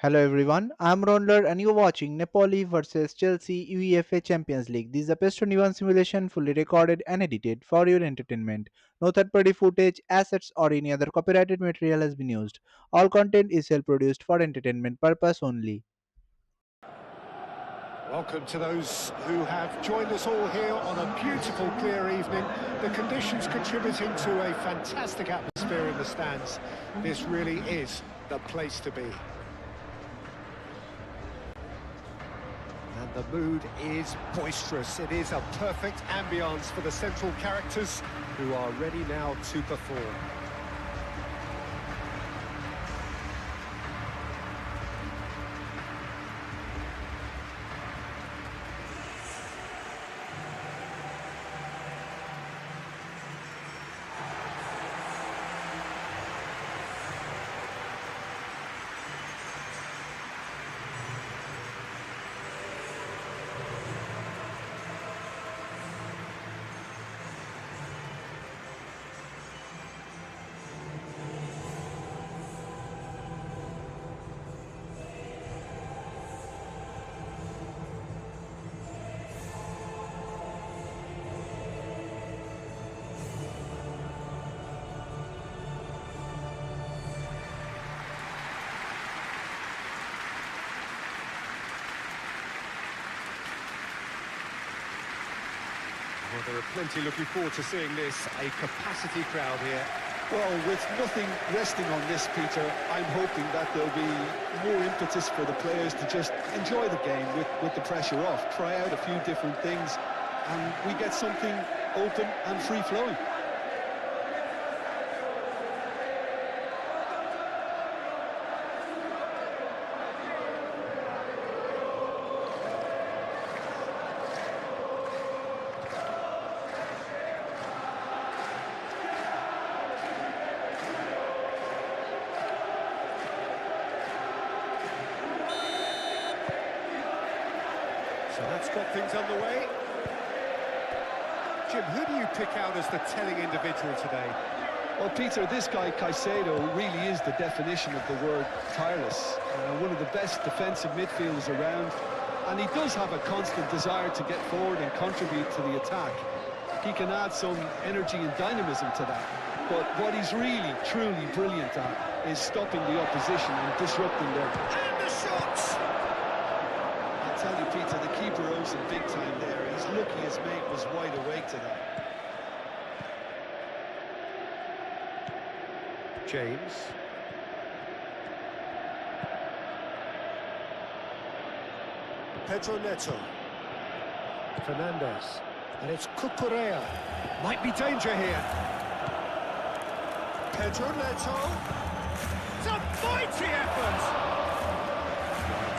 Hello everyone, I'm Ronald and you're watching Napoli versus Chelsea UEFA Champions League. This is a PES 21 simulation fully recorded and edited for your entertainment. No third-party footage, assets or any other copyrighted material has been used. All content is self-produced for entertainment purpose only. Welcome to those who have joined us all here on a beautiful, clear evening. The conditions contributing to a fantastic atmosphere in the stands. This really is the place to be. And the mood is boisterous. It is a perfect ambience for the central characters who are ready now to perform. Well, there are plenty looking forward to seeing this, a capacity crowd here. Well, with nothing resting on this, Peter, I'm hoping that there'll be more impetus for the players to just enjoy the game with the pressure off, try out a few different things, and we get something open and free-flowing. So that's got things underway. Jim, who do you pick out as the telling individual today? Well, Peter, this guy, Caicedo, really is the definition of the word tireless. One of the best defensive midfielders around, and he does have a constant desire to get forward and contribute to the attack. He can add some energy and dynamism to that. But what he's really, truly brilliant at is stopping the opposition and disrupting them. And the shots! I tell you, Peter, the keeper owes him big time there. He's lucky his mate was wide awake to that. James. Pedro Neto. Fernandez. And it's Cucurella. Might be danger here. Pedro Neto. It's a mighty effort!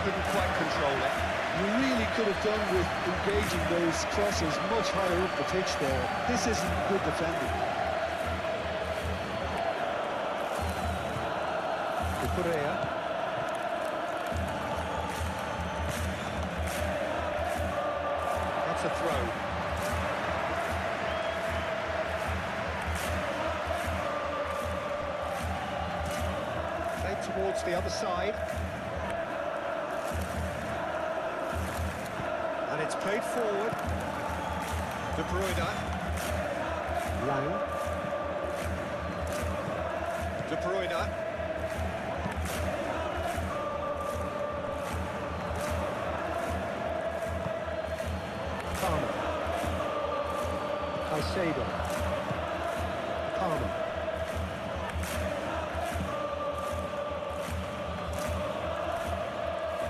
Couldn't quite control it. You really could have done with engaging those crosses much higher up the pitch there. This isn't good defending. Correa. That's a throw. Played towards the other side. And it's played forward. De Bruyne. Lang. De Bruyne. Caicedo. Palmer.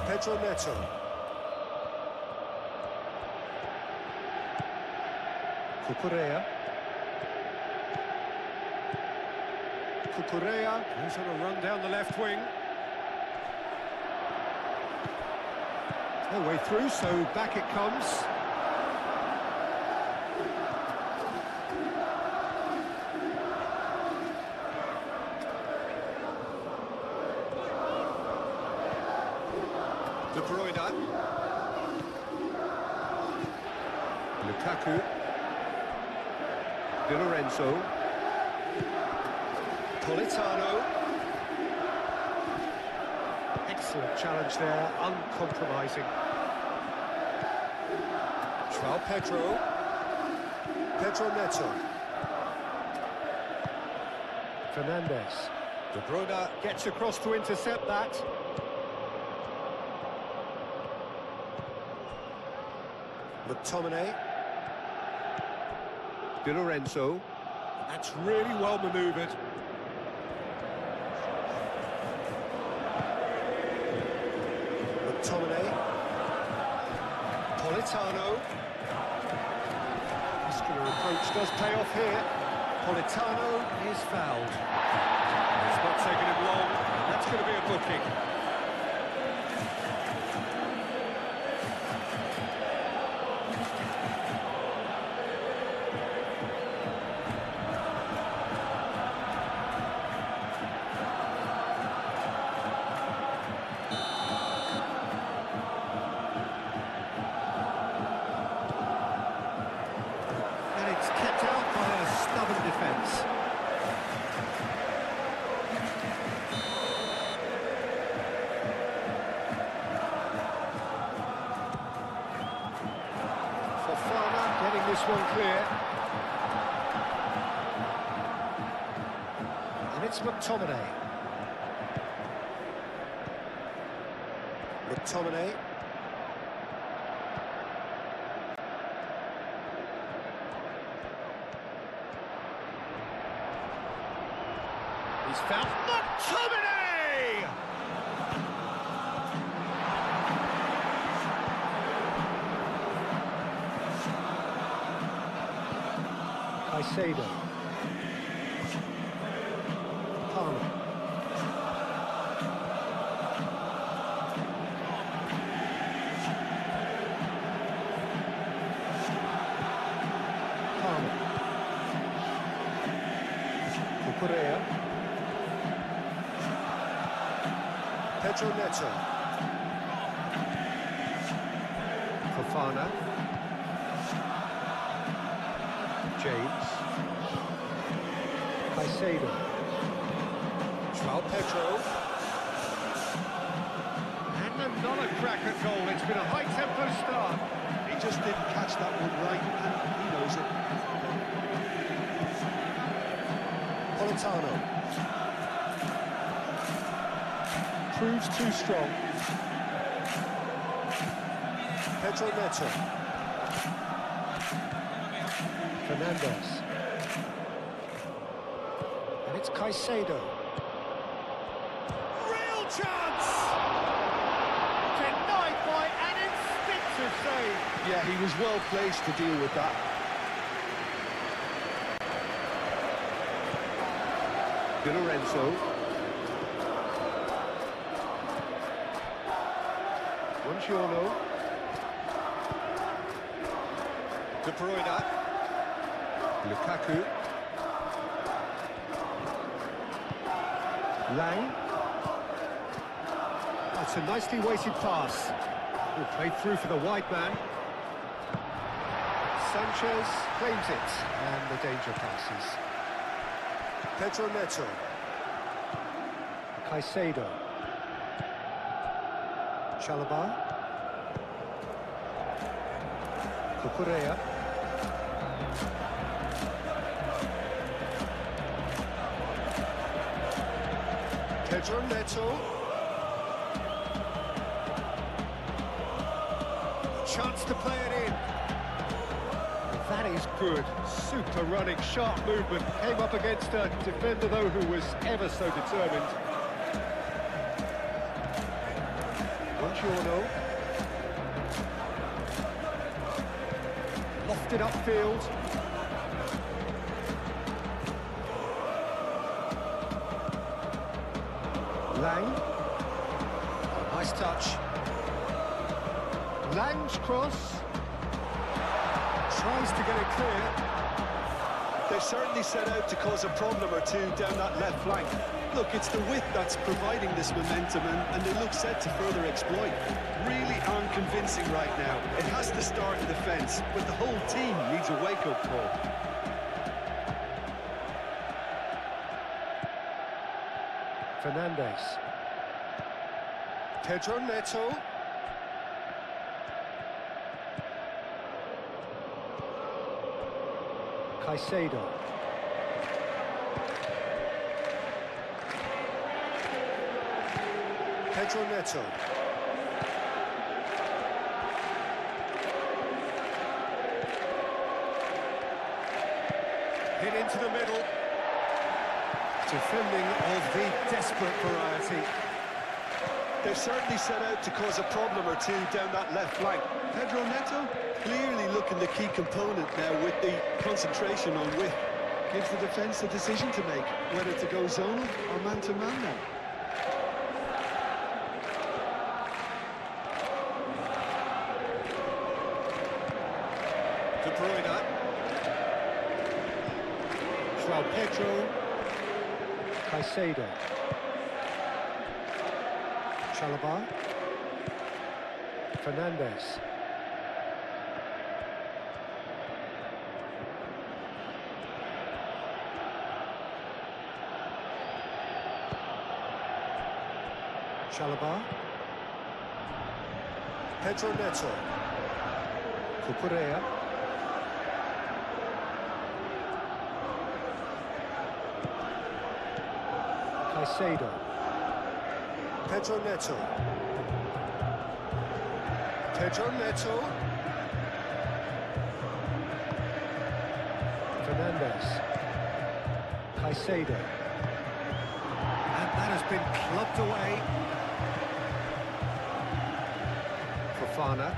Pedro Neto. Cucurella. Cucurella, who's on a run down the left wing. No way through, so back it comes. De Bruyne. Lukaku. Di Lorenzo. Politano. Excellent challenge there, uncompromising. João Pedro. Pedro Neto. Fernandes. De Bruyne gets across to intercept that. McTominay. Di Lorenzo. That's really well manoeuvred. McTominay. Politano. Muscular approach does pay off here. Politano is fouled. It's not taking him long. That's going to be a booking. And it's kept out by a stubborn defence. Getting this one clear. And it's McTominay. McTominay. He's found McTominay! Caicedo. Palmer. Palmer. Cucurella. Pedro Neto. Fofana. James. Caicedo. João Pedro. And another cracker goal. It's been a high-tempo start. He just didn't catch that one right, and he knows it. Politano. Proves too strong. Pedro Neto. Fernandes. And it's Caicedo. Real chance! Denied by an instinctive save. Yeah, he was well placed to deal with that. Di Lorenzo. Buongiorno. De Bruyne. Lukaku. Lang. That's a nicely weighted pass. Played through for the wide man. Sanchez claims it, and the danger passes. Pedro Neto. Caicedo. Chalobah. Cucurella. Pedro Neto. Chance to play it in. That is good. Super running, sharp movement. Came up against a defender, though, who was ever so determined. Buongiorno. Lofted upfield. Lang. Nice touch. Lang's cross. Tries to get it clear. They've certainly set out to cause a problem or two down that left flank. Look, it's the width that's providing this momentum, and they look set to further exploit. Really unconvincing right now. It has to start in defence, but the whole team needs a wake-up call. Fernandes. Pedro Neto. Caicedo. Pedro Neto. Hit into the middle. Defending of the desperate variety. They've certainly set out to cause a problem or two down that left flank. Pedro Neto clearly looking the key component now with the concentration on width. Gives the defence a decision to make, whether to go zonal or man-to-man now. De Bruyne. João Pedro. Caicedo. Chalobah. Fernandes. Chalobah. Pedro Neto. Cucurella. Caicedo. Pedro Neto. Pedro Neto. Fernandes. Caicedo. And that has been clubbed away. Fofana.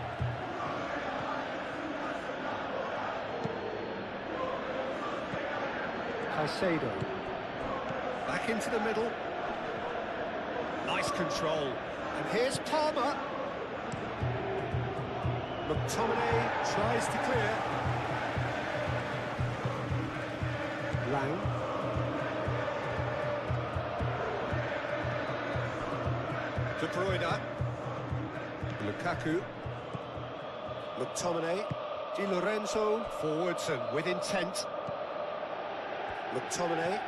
Caicedo. Back into the middle. Nice control. And here's Palmer. McTominay tries to clear. Lang. De Bruyne. Lukaku. McTominay. Di Lorenzo. Forwards and with intent. McTominay.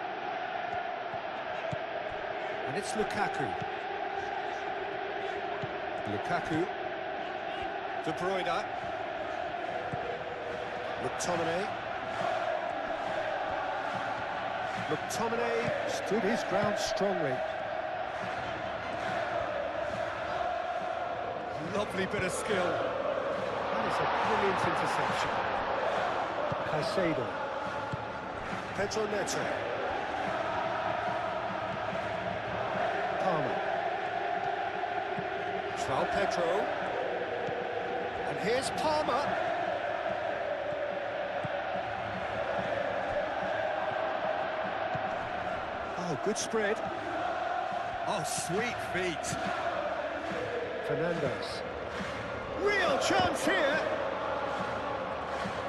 And it's Lukaku. Lukaku. De Bruyne. McTominay. McTominay stood his ground strongly. Lovely bit of skill. That is a brilliant interception. Caicedo. Pedro Neto. Palmer. João Pedro. And here's Palmer. Oh, good spread. Oh, sweet feet. Fernandes. Real chance here.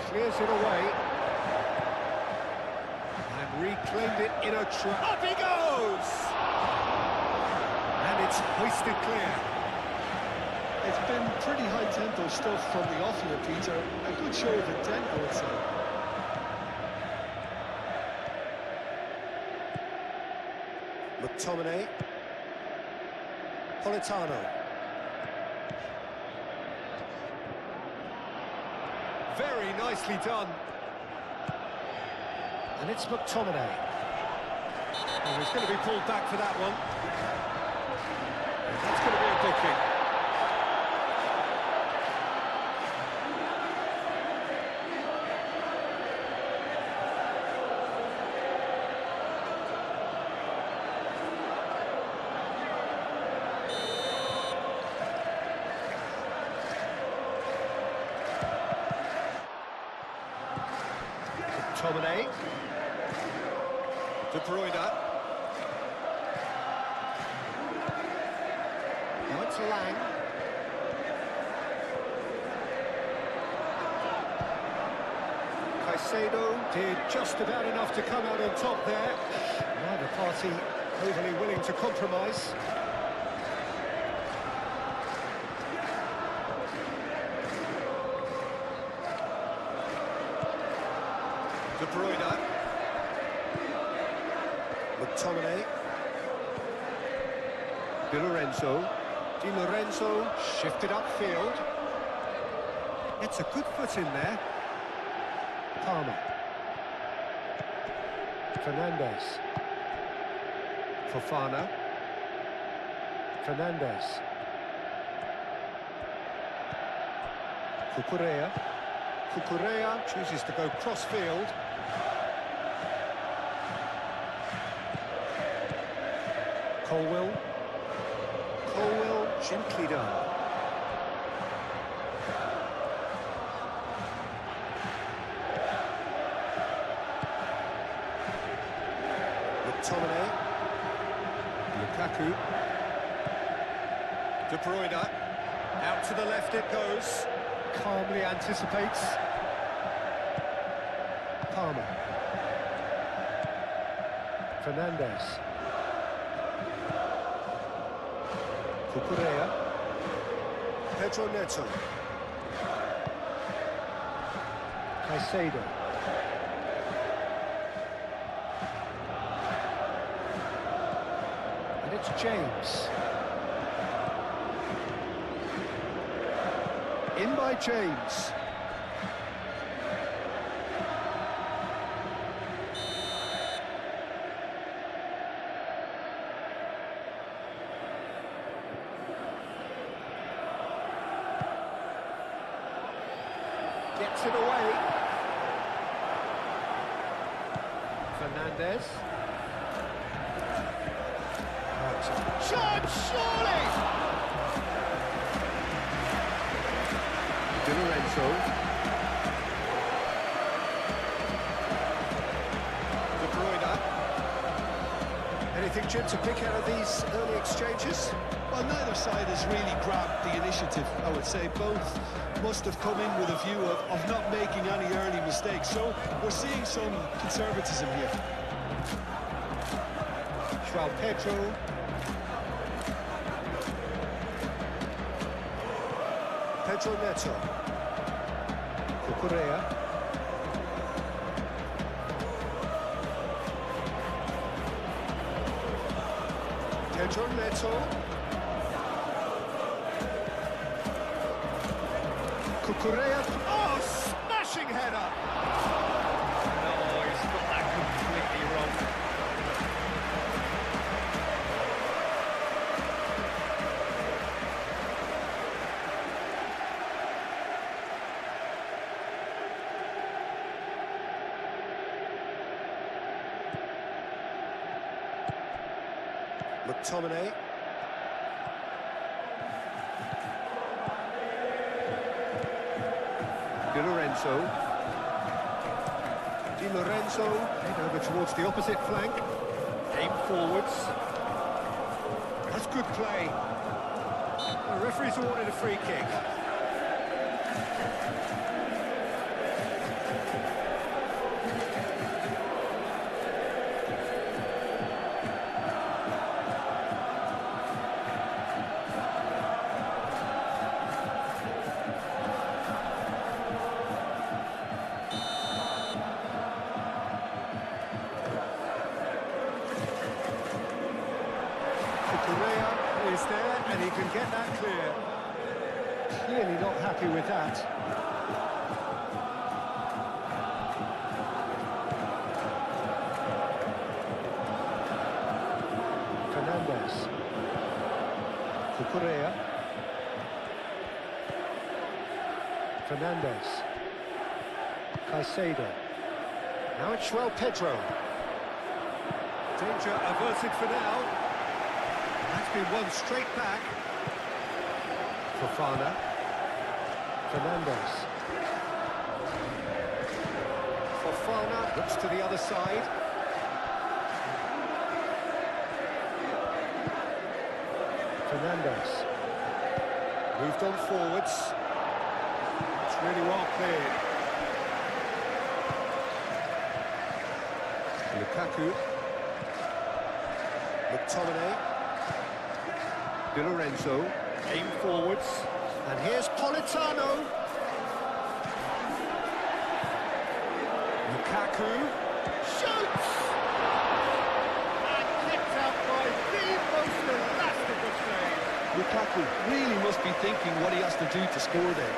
Clears it away. And reclaimed it in a trap. Up he goes! And it's hoisted clear. It's been pretty high-tempo stuff from the off here, Peter. A good show of intent, I would say. McTominay. Politano. Very nicely done. And it's McTominay. And he's going to be pulled back for that one. And that's going to be a booking. McTominay. De Bruyne. Now it's Lang. Caicedo did just about enough to come out on top there. Neither party overly willing to compromise. De Bruyne. McTominay. Di Lorenzo. Di Lorenzo shifted upfield. It's a good foot in there. Palmer. Fernandez. Fofana. Fernandez. Cucurella. Cucurella chooses to go cross-field. Colwill. Colwill, gently done. McTominay. Lukaku. De Bruyne. Out to the left it goes. Calmly anticipates. Palmer. Fernandez. Cucurella. Pedro Neto. Caicedo. And it's James. In by James. Gets it away. Fernandez. Chance, surely! Di Lorenzo. De Bruyne. Anything, Jim, to pick out of these early exchanges? Well, neither side has really grabbed the initiative, I would say. Both must have come in with a view of not making any early mistakes. So we're seeing some conservatism here. João Pedro. Pedro Neto. Cucurella. Pedro Neto. Cucurella. Oh, smashing header! No, he's got that completely wrong. McTominay. Di Lorenzo. Di Lorenzo, head over towards the opposite flank. Aim forwards. That's good play. The referee's awarded a free kick. Cucurella is there, and he can get that clear. Clearly not happy with that. Fernandez. Cucurella. Fernandez. Caicedo. Now it's João Pedro. Danger averted for now. That's been won straight back. Fofana. Fernandez. Fofana looks to the other side. Fernandez. Moved on forwards. It's really well cleared. Lukaku. McTominay. Di Lorenzo. Aim forwards. And here's Politano. Lukaku. Shoots! And kicked out by the most elastic of saves. Lukaku really must be thinking what he has to do to score there.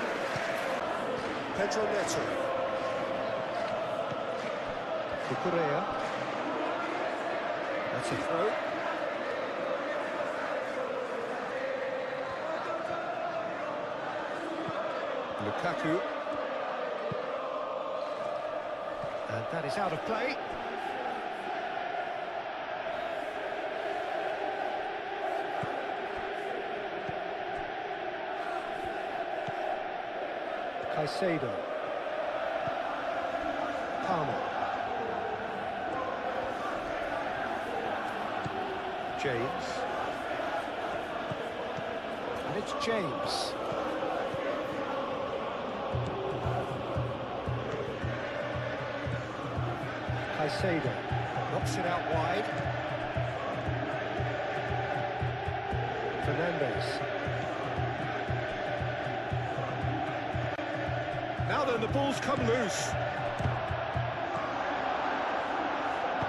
Pedro Neto. Cucurella. That's a throw. Lukaku. And that is out of play. Caicedo. Palmer. James. And it's James. Caicedo. Knocks it out wide. Fernandes. Now then, the ball's come loose.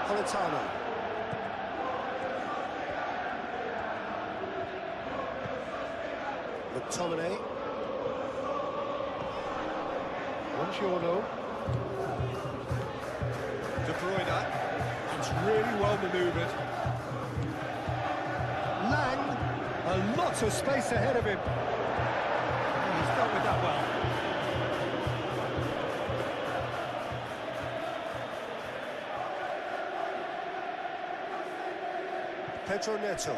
Politano. McTominay. Buongiorno. De Bruyne. It's really well manoeuvred. Lang. A lot of space ahead of him. He's dealt with that well. Pedro Neto.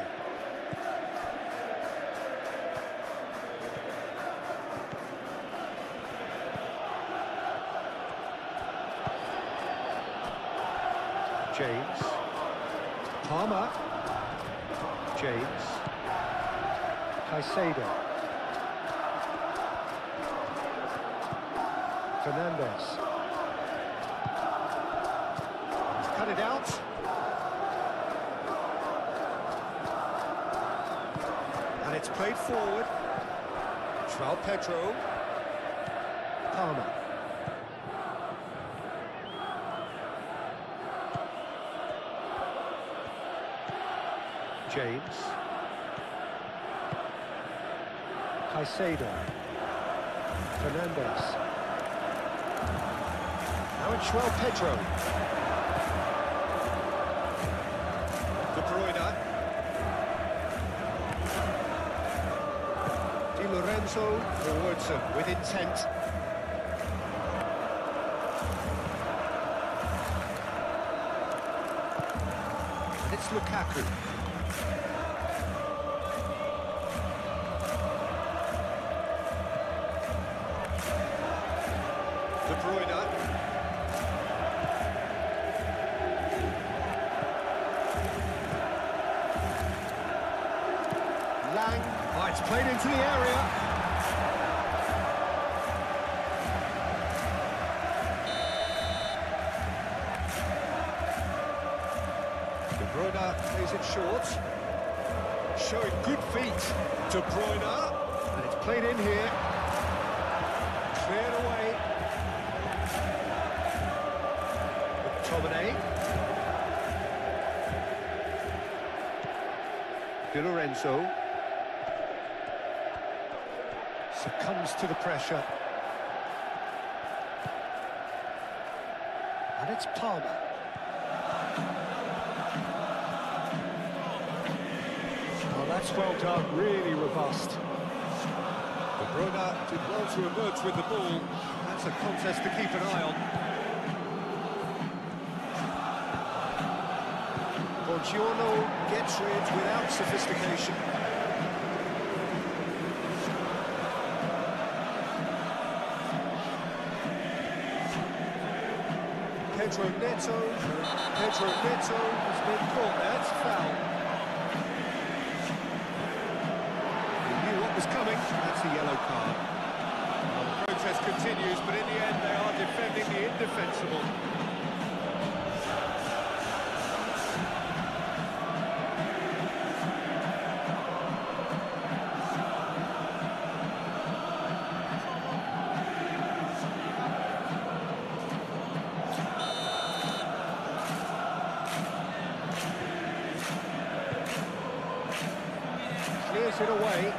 James. Palmer. James. Caicedo. Fernandes. He's cut it out. And it's played forward. João Pedro. Palmer. James. Caicedo. Fernandes. Now it's João Pedro. De Bruyne. Di Lorenzo forwards with intent. And it's Lukaku. De Bruyne. Lang. Oh, it's played into the area. De Bruyne plays it short. Showing good feet. De Bruyne. And it's played in here. Cleared away. McTominay. Di Lorenzo. Succumbs to the pressure. And it's Palmer. Oh, that's well done, really robust. De Bruyne did well to emerge with the ball. That's a contest to keep an eye on. Buongiorno gets rid without sophistication. Pedro Neto. Pedro Neto has been caught. That's a foul. He knew what was coming. That's a yellow card. Well, the protest continues, but in the end they are defending the indefensible. Clears it away.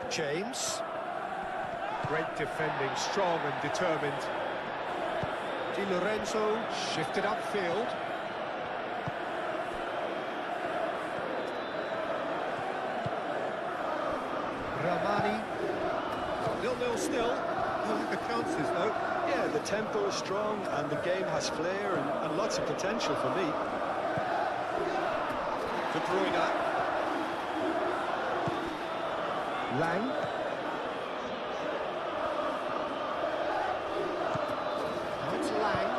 James. Great defending, strong and determined. Di Lorenzo shifted upfield. Ramani. 0-0 still. No look at chances though. Yeah, the tempo is strong and the game has flair and lots of potential for me. De Bruyne. Lang. Now it's Lang.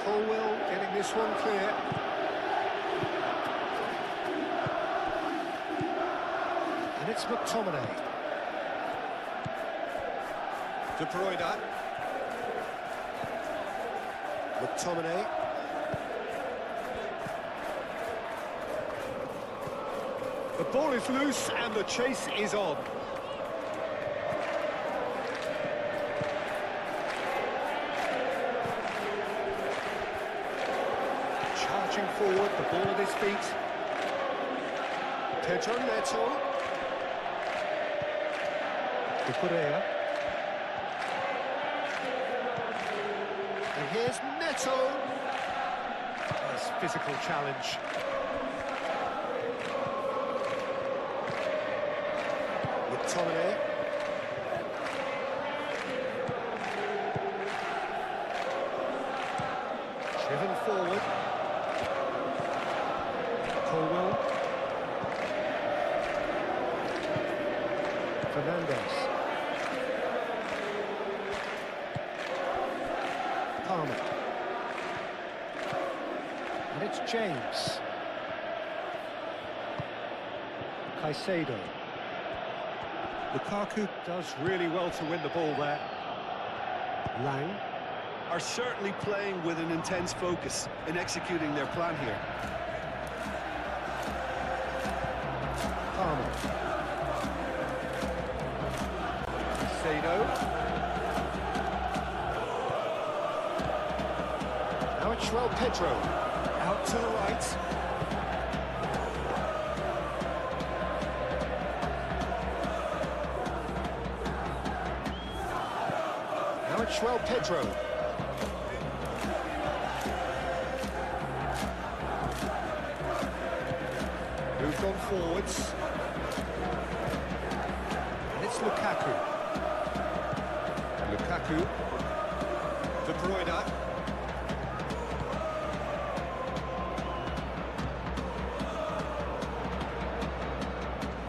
Colwell getting this one clear. And it's McTominay. De Bruyne. McTominay. The ball is loose and the chase is on. Charging forward, the ball at his feet. Pedro Neto. Correa. And here's Neto. Nice physical challenge. McTominay. Driven forward. Colwell. Fernandez. Palmer. And it's James. Caicedo. Lukaku does really well to win the ball there. Lang. Are certainly playing with an intense focus in executing their plan here. Palmer. Caicedo. Now it's João Pedro. Out to the right. Now it's João Pedro. Moved on forwards. And it's Lukaku. Lukaku. De Bruyne.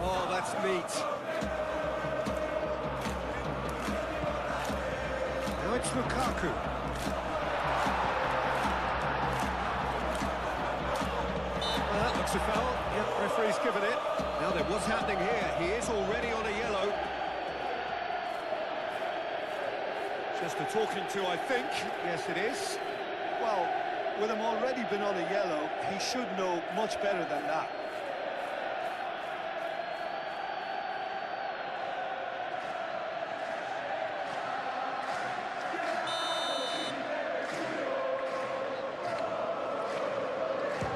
Oh, that's neat. Now it's Lukaku. Well, that looks a foul. Yep, referee's given it. Now then, what's happening here? He is already on a yellow. Just a talking to, I think. Yes, it is. Well, with him already been on a yellow, he should know much better than that.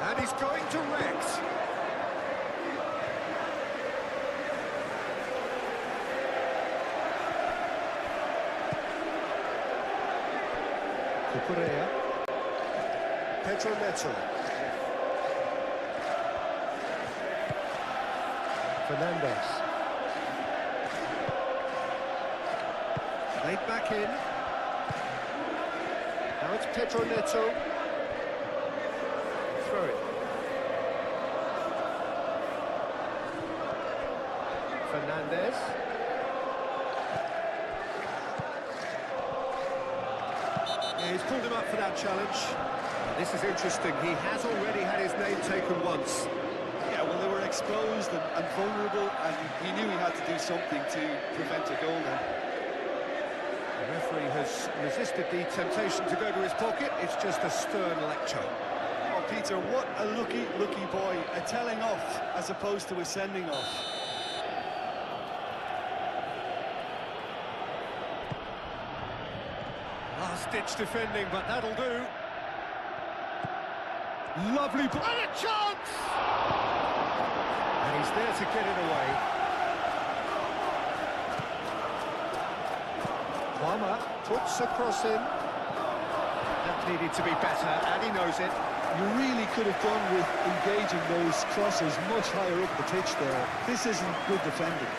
And he's going direct. Correa. Pedro Neto. Fernandez. Laid back in. Now it's Pedro Neto. Throw it. Fernandez. Yeah, he's pulled him up for that challenge. This is interesting. He has already had his name taken once. Yeah, well, they were exposed and vulnerable, and he knew he had to do something to prevent a goal then. The referee has resisted the temptation to go to his pocket. It's just a stern lecture. Oh, Peter, what a lucky boy. A telling off as opposed to a sending off. Last-ditch defending, but that'll do. Lovely ball. And a chance! And he's there to get it away. Palmer puts a cross in. That needed to be better, and he knows it. You really could have done with engaging those crosses much higher up the pitch there. This isn't good defending.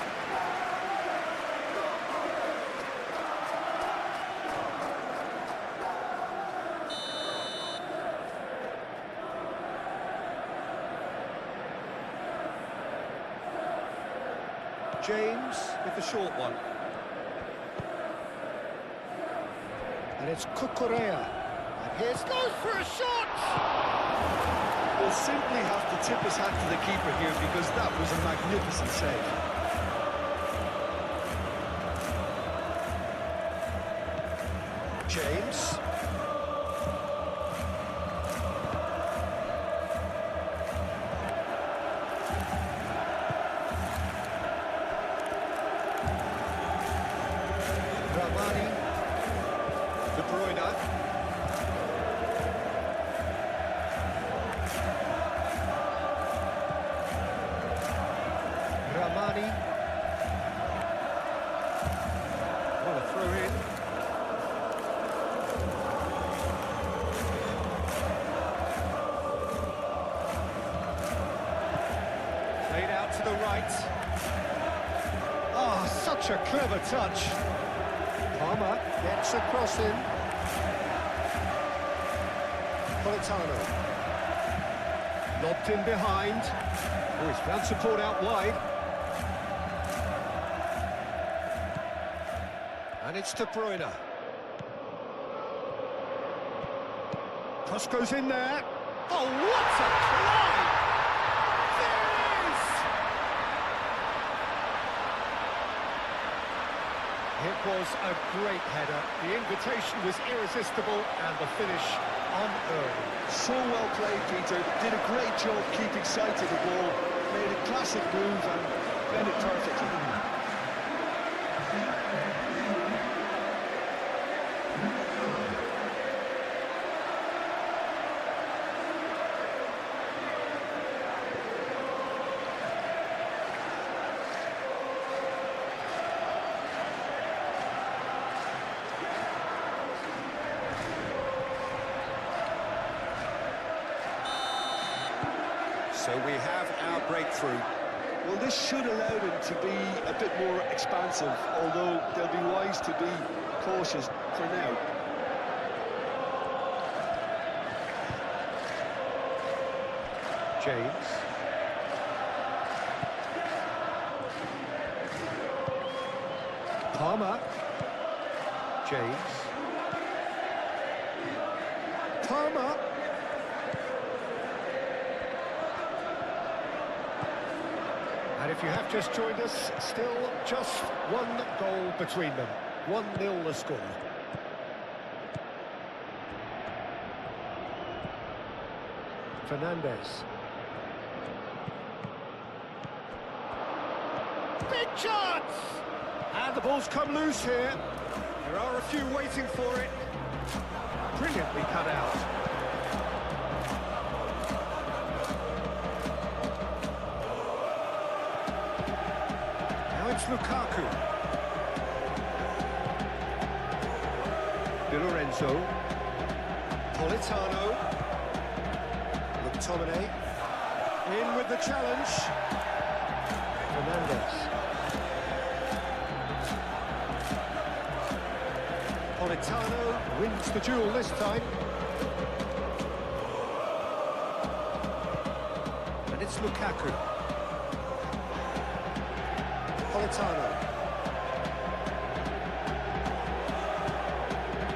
James with the short one. And it's Cucurella. And here's goes for a shot! We'll simply have to tip his hat to the keeper here because that was a magnificent save. James. Ramani. De Bruyne. Ramani. What a throw in. Played out to the right. Oh, such a clever touch. Palmer gets a cross in. Politano. Lobbed in behind. Oh, he's found support out wide. And it's De Bruyne. Cross goes in there. Oh, what a try! There it is! It was a great header. The invitation was irresistible and the finish unearned. So well played, Peter. Did a great job keeping sight of the ball. Made a classic move and read it perfectly. So we have our breakthrough. Well, this should allow them to be a bit more expansive, although they'll be wise to be cautious for now. James. Palmer. James. Palmer. And if you have just joined us, still just one goal between them. 1-0 the score. Fernandez. Big chance! And the ball's come loose here. There are a few waiting for it. Brilliantly cut out. Now it's Lukaku. Di Lorenzo. Politano. McTominay. In with the challenge. Fernandez. Politano wins the duel this time. And it's Lukaku. Politano.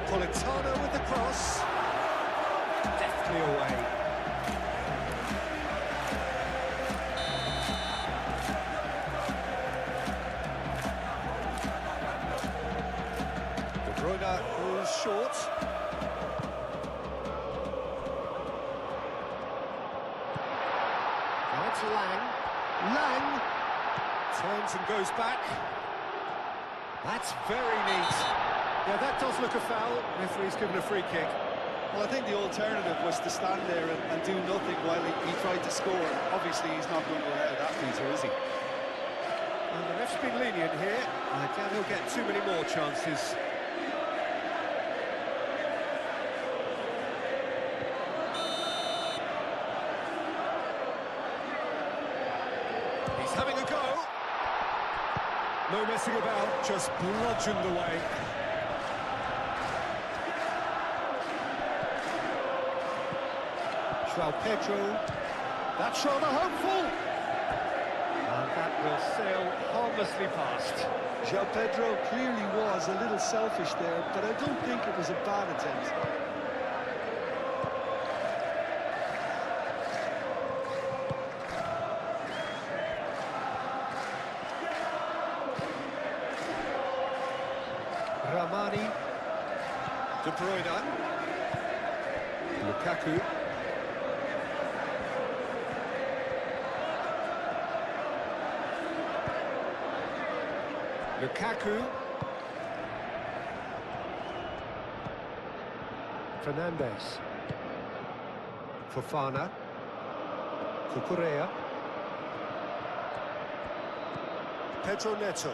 Politano with the cross. Deftly away. De Bruyne goes short. Now it's Lang. Lang turns and goes back. That's very neat. Yeah, that does look a foul. Referee's given a free kick. Well, I think the alternative was to stand there and do nothing while he tried to score. Obviously, he's not going to allow that, Peter, is he? And the ref's been lenient here. I doubt he'll get too many more chances. He's having a go. No messing about, just bludgeoned away. João Pedro, that's rather hopeful. And that will sail harmlessly past. João Pedro clearly was a little selfish there, but I don't think it was a bad attempt. Ramani, De Bruyne, Lukaku. Lukaku. Fernandes. Fofana. Cucurella. Pedro Neto.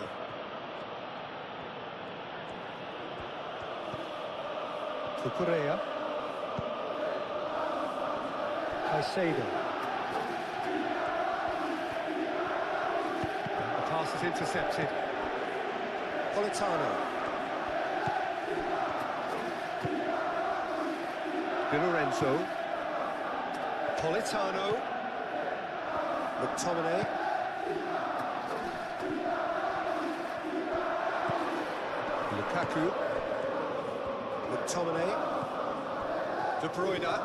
Cucurella. Caicedo. The pass is intercepted. Politano. Di Lorenzo. Politano. McTominay. Lukaku. McTominay. De Bruyne.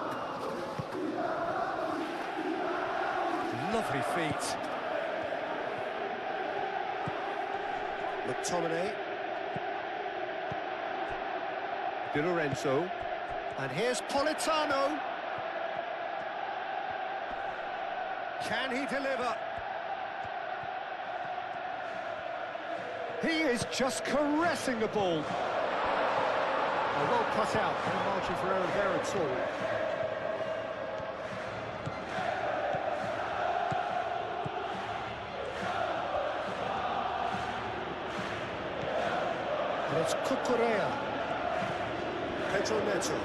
Lovely feet. McTominay. Di Lorenzo. And here's Politano. Can he deliver? He is just caressing the ball. Oh, well cut out. No margin for error there at all. And it's Cucurella. Pedro Neto.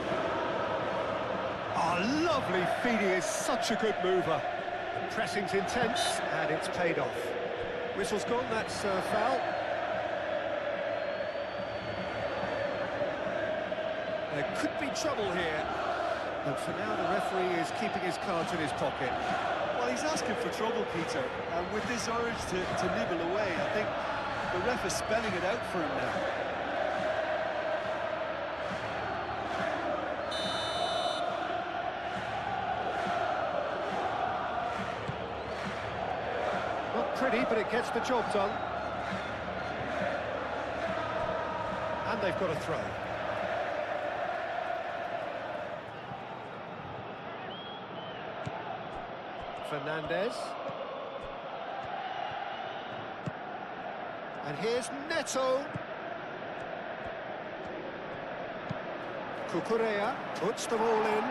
Oh, lovely feed. He is such a good mover. The pressing's intense, and it's paid off. Whistle's gone, that's foul. There could be trouble here. But for now, the referee is keeping his cards in his pocket. Well, he's asking for trouble, Peter, and with this urge to nibble away, I think the ref is spelling it out for him now. Not pretty, but it gets the job done. And they've got a throw. Fernandes. And here's Neto. Cucurella puts the ball in.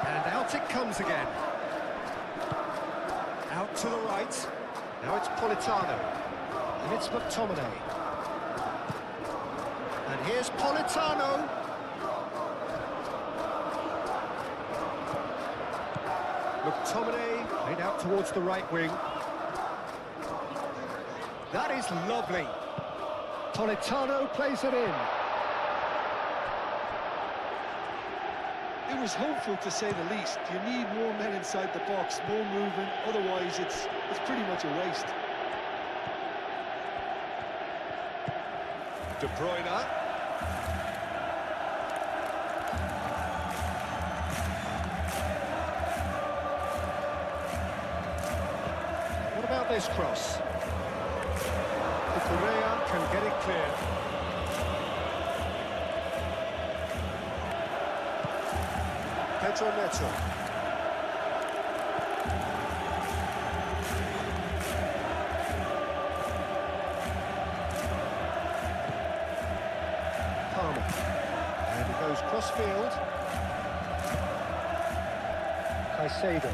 And out it comes again. Out to the right. Now it's Politano. And it's McTominay. And here's Politano. McTominay played out towards the right wing. That is lovely. Politano plays it in. It was hopeful, to say the least. You need more men inside the box, more movement, otherwise it's pretty much a waste. De Bruyne. What about this cross? Correa can get it clear. Pedro Neto. goes cross-field. Caicedo.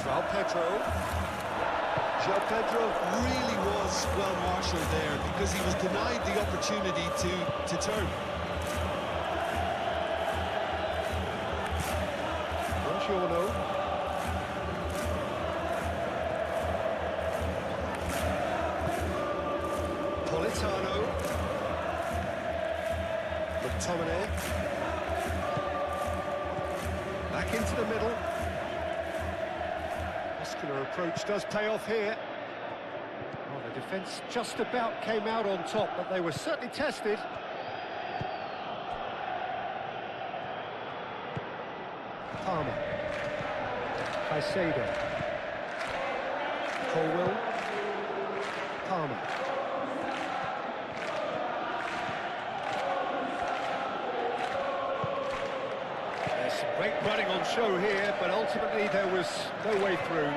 João Pedro. João Pedro really was well marshalled there because he was denied the opportunity to turn. Buongiorno. Politano. McTominay. Back into the middle. Muscular approach does pay off here. Well, the defence just about came out on top, but they were certainly tested. Palmer. Caicedo. Colwell. Palmer. There's some great running on show here, but ultimately there was no way through.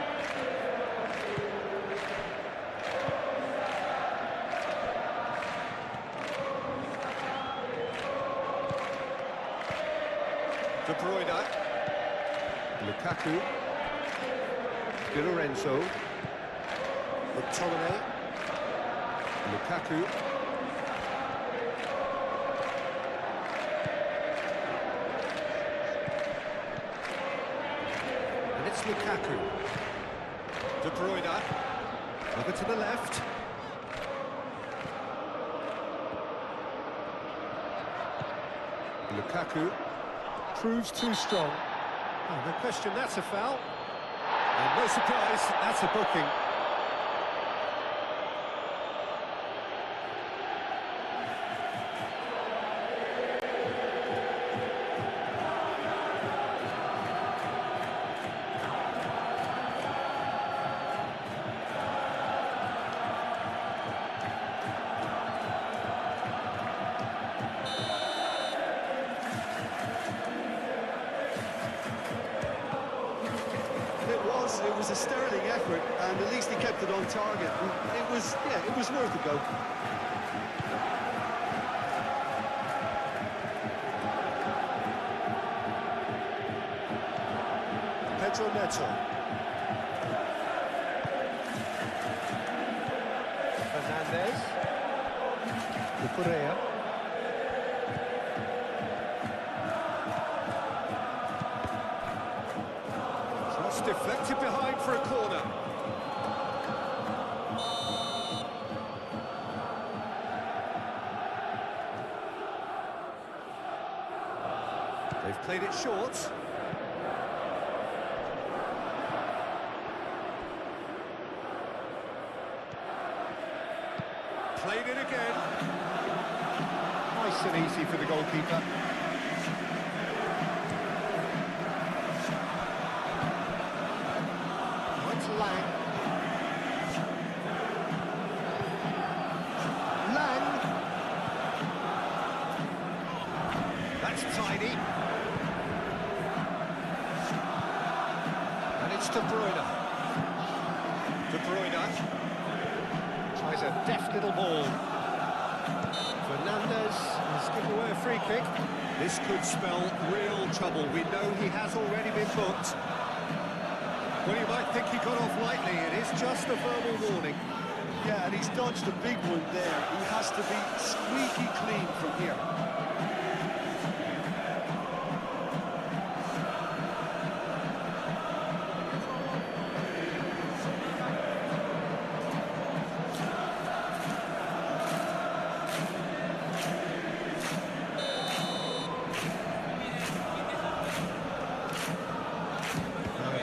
De Bruyne. Lukaku. Di Lorenzo. McTominay. Lukaku. And it's Lukaku. De Bruyne. Over to the left. Lukaku. Proves too strong. Oh, no question, that's a foul. And no surprise, that's a booking. It was a sterling effort, and at least he kept it on target. It was worth a go. Pedro Neto. Fernandez. Correa. Deflected behind for a corner. They've played it short. Played it again. Nice and easy for the goalkeeper. Lang. That's tidy. And it's De Bruyne. De Bruyne. Tries a deft little ball. Fernandez has given away a free kick. This could spell real trouble. We know he has already been booked. Well, you might think he got off lightly. It is just a verbal warning. Yeah, and he's dodged a big one there. He has to be squeaky clean from here.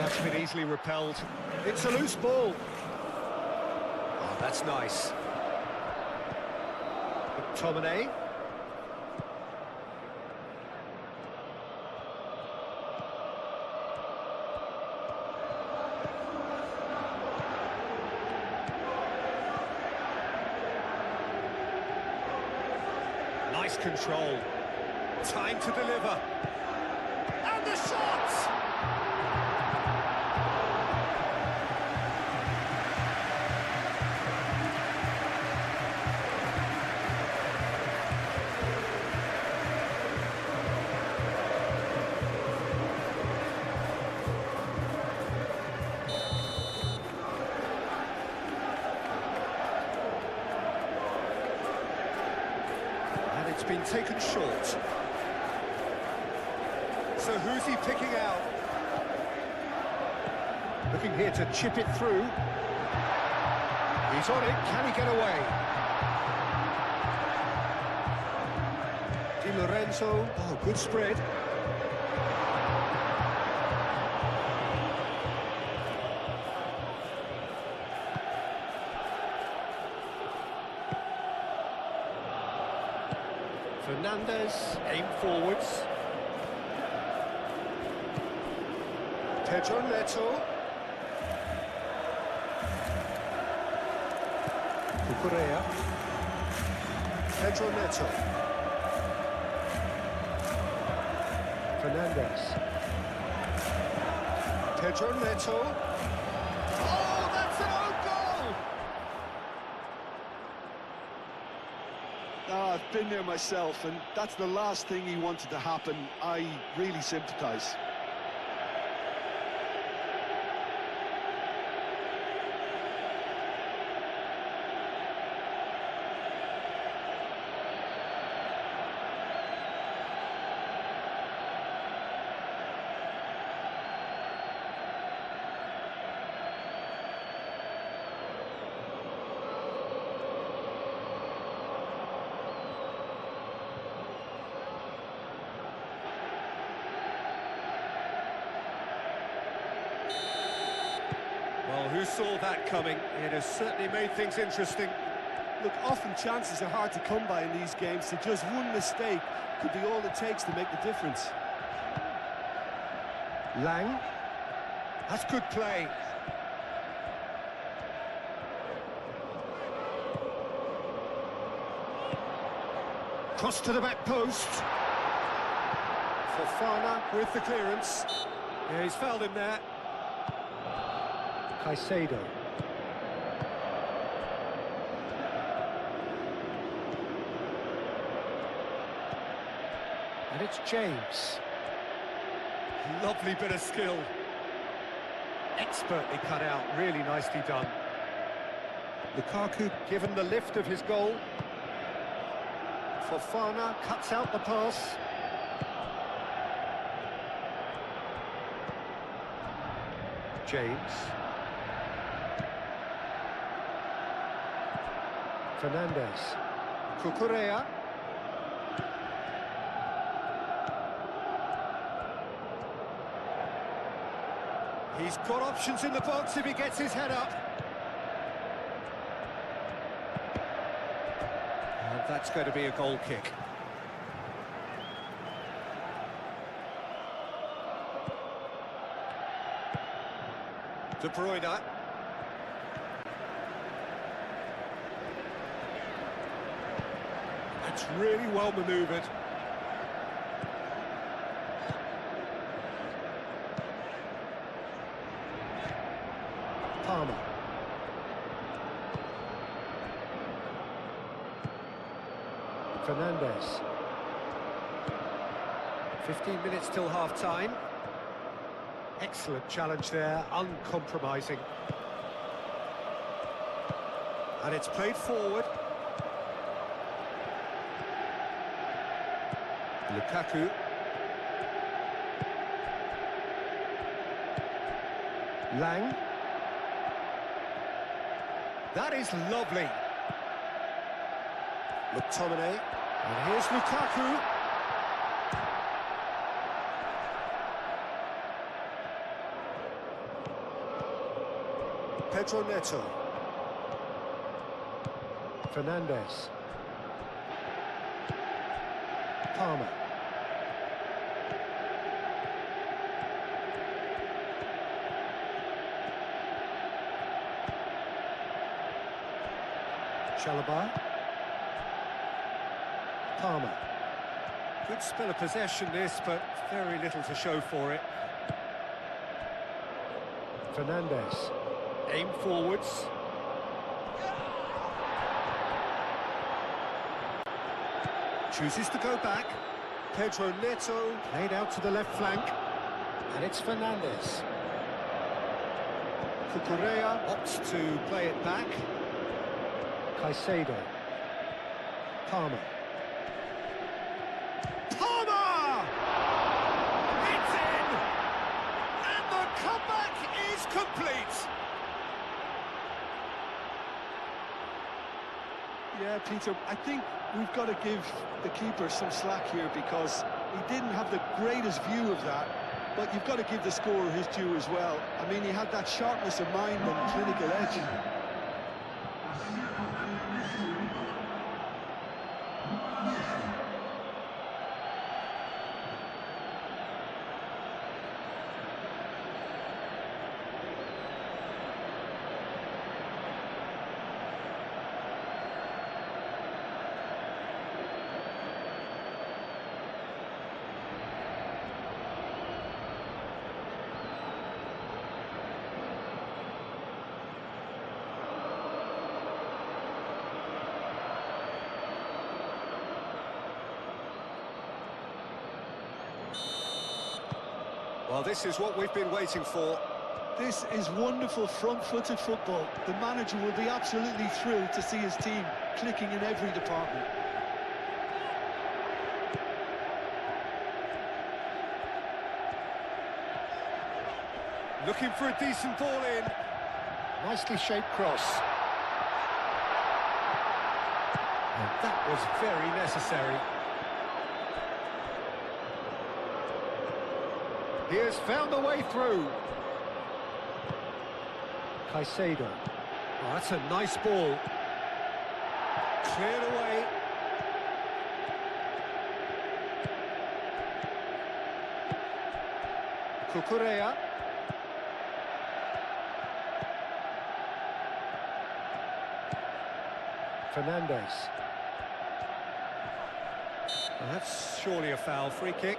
That's been easily repelled. It's a loose ball. Oh, that's nice. McTominay. Nice control. Time to deliver. And the shot! It's been taken short. So who's he picking out? Looking here to chip it through. He's on it, can he get away? Di Lorenzo, oh, good spread. Fernandez, aim forwards. Pedro Neto. Cucurella. Pedro Neto. Fernandez. Pedro Neto. Oh, that's an own goal! Ah, I've been there myself, and that's the last thing he wanted to happen. I really sympathise. Well, who saw that coming? It has certainly made things interesting. Look, often chances are hard to come by in these games, so just one mistake could be all it takes to make the difference. Lang. That's good play. Cross to the back post. Fofana with the clearance. Yeah, he's fouled him there. Caicedo. And it's James. Lovely bit of skill. Expertly cut out, really nicely done. Lukaku given the lift of his goal. Fofana cuts out the pass. James. Fernandez. Cucurella. He's got options in the box if he gets his head up. And that's going to be a goal kick. De Bruyne. That's really well manoeuvred. Palmer. Fernandez. 15 minutes till half-time. Excellent challenge there, uncompromising. And it's played forward. Lukaku. Lang. That is lovely. McTominay. And here's Lukaku. Pedro Neto. Fernandez. Palmer. Chalobah. Palmer. Good spell of possession this, but very little to show for it. Fernandez. Aim forwards. Chooses to go back. Pedro Neto played out to the left flank. And it's Fernandez. Cucurella opts to play it back. Caicedo. Palmer. complete. Yeah, Peter, I think we've got to give the keeper some slack here because he didn't have the greatest view of that, but you've got to give the scorer his due as well. I mean, he had that sharpness of mind and clinical edge. Well, this is what we've been waiting for. This is wonderful front-footed football. The manager will be absolutely thrilled to see his team clicking in every department. Looking for a decent ball in. Nicely shaped cross. And that was very necessary. He has found a way through. Caicedo. Oh, that's a nice ball. Cleared away. Cucurella. Fernandez. Well, that's surely a foul. Free kick.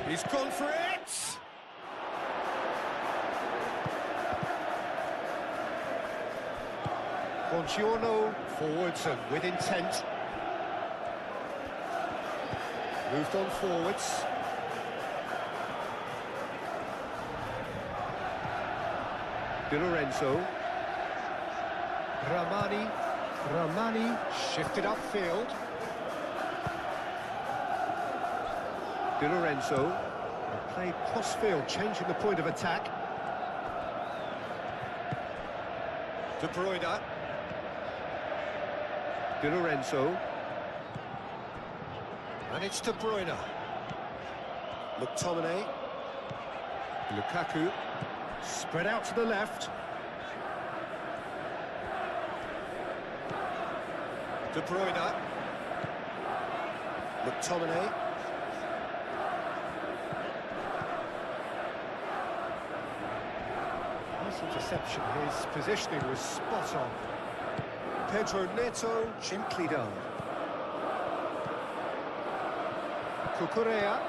He's gone for it! Buongiorno forwards and with intent. Moved on forwards. Di Lorenzo. Ramani shifted upfield. Di Lorenzo played cross-field, changing the point of attack. De Bruyne. Di Lorenzo. And it's De Bruyne. McTominay. Lukaku. Spread out to the left. De Bruyne. McTominay. Interception, his positioning was spot on. Pedro Neto, gently done. Cucurella.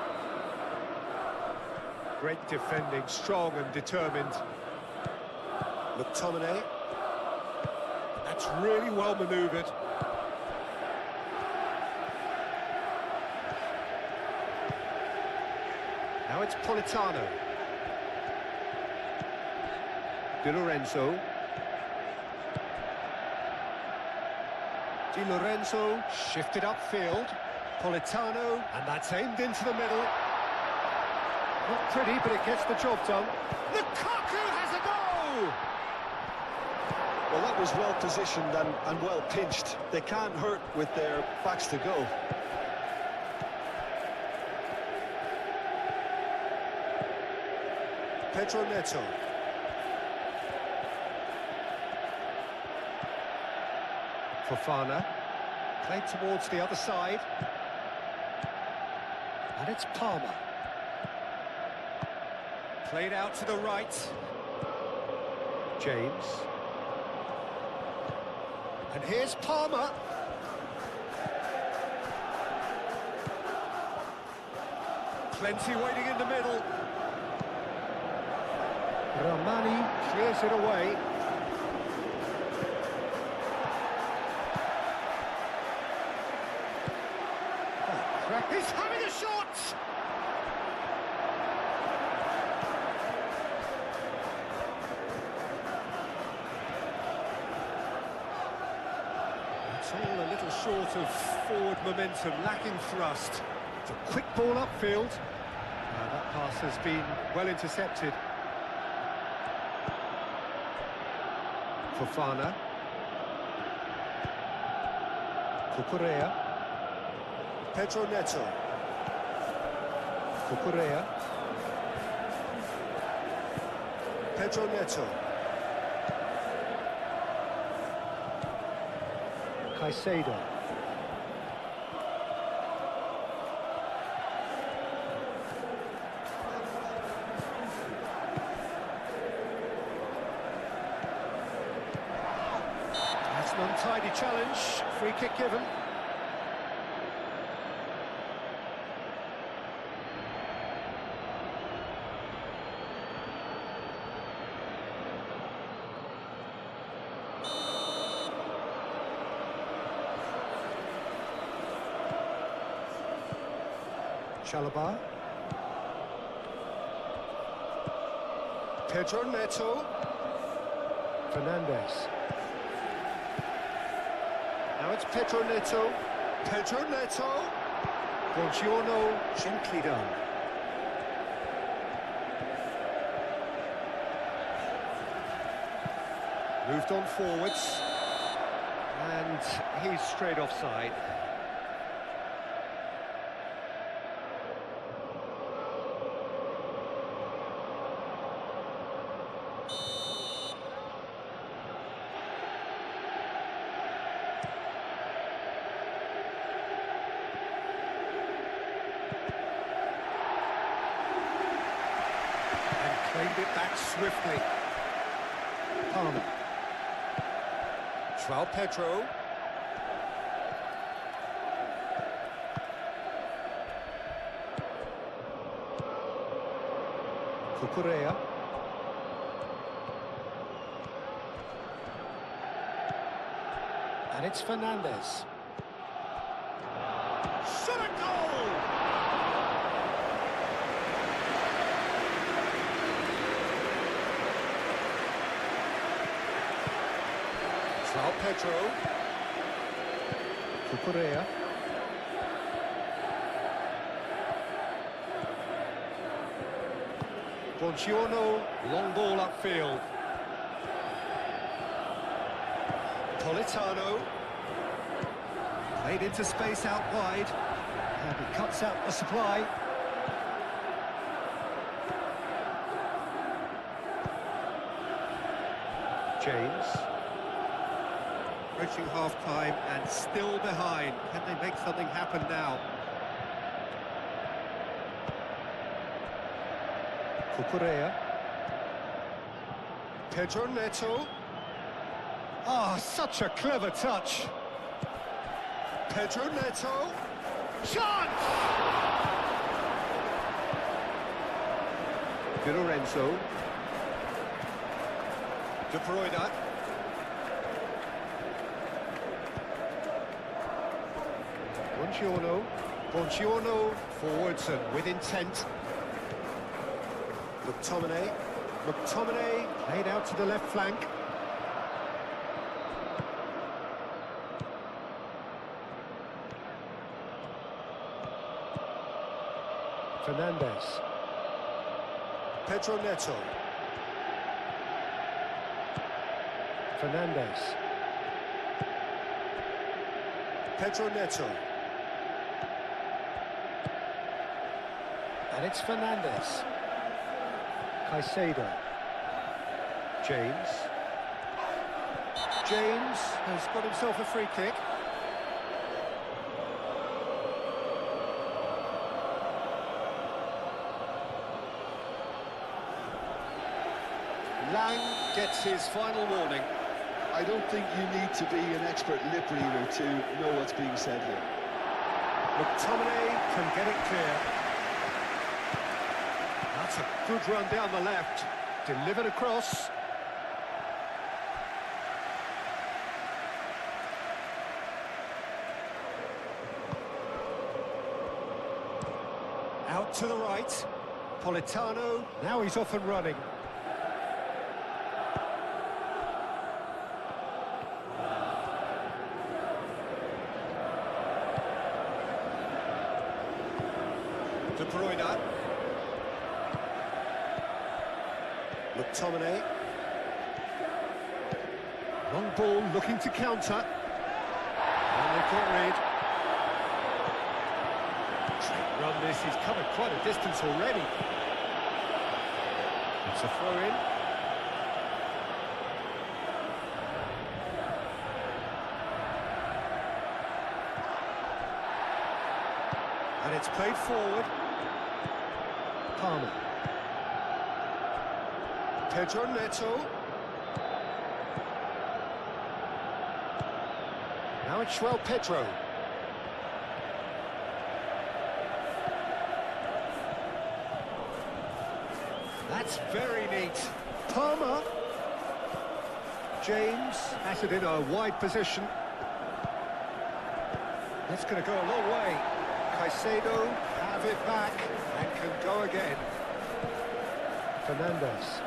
Great defending, strong and determined. McTominay. That's really well manoeuvred. Now it's Politano. Di Lorenzo. Di Lorenzo shifted upfield. Politano, and that's aimed into the middle. Not pretty, but it gets the job done. Lukaku has a goal! Well, that was well positioned and well pinched. They can't hurt with their backs to goal. Pedro Neto. Fofana, played towards the other side, and it's Palmer. Played out to the right. James. And here's Palmer. Plenty waiting in the middle. Ramani clears it away. He's having a shot! It's all a little short of forward momentum, lacking thrust. It's a quick ball upfield. That pass has been well intercepted. Fofana. Cucurella. Pedro Neto. Cucurella. Pedro Neto. Caicedo. That's an untidy challenge. Free kick given. Chalobah. Pedro Neto. Fernandez. Now it's Pedro Neto. Pedro Neto. Buongiorno, gently done. Moved on forwards. And he's straight offside. Claimed it back swiftly. Palmer. João Pedro. Cucurella. And it's Fernandez. Shot a goal! João Pedro. Cucurella. Buongiorno, long ball upfield. Politano. Played into space out wide. And he cuts out the supply. James. Approaching half-time and still behind. Can they make something happen now? Cucurella. Pedro Neto. Ah, such a clever touch. Pedro Neto. Chance! Di Lorenzo. De Bruyne. Buongiorno, forwards and with intent. McTominay played out to the left flank. Fernandez. Pedro Neto. Fernandez. Pedro Neto. And it's Fernandez. Caicedo. James. James has got himself a free kick. Lang gets his final warning. I don't think you need to be an expert lip reader to know what's being said here. McTominay can get it clear. That's a good run down the left. Delivered across. to the right. Politano, now he's off and running. De Bruyne. McTominay. Long ball looking to counter. And they get rid. Great run this, he's covered quite a distance already. It's a throw-in. And it's played forward. Palmer. Pedro Neto. Now it's João Pedro. That's very neat. Palmer. James has it in a wide position. That's going to go a long way. Caicedo have it back and can go again. Fernandes.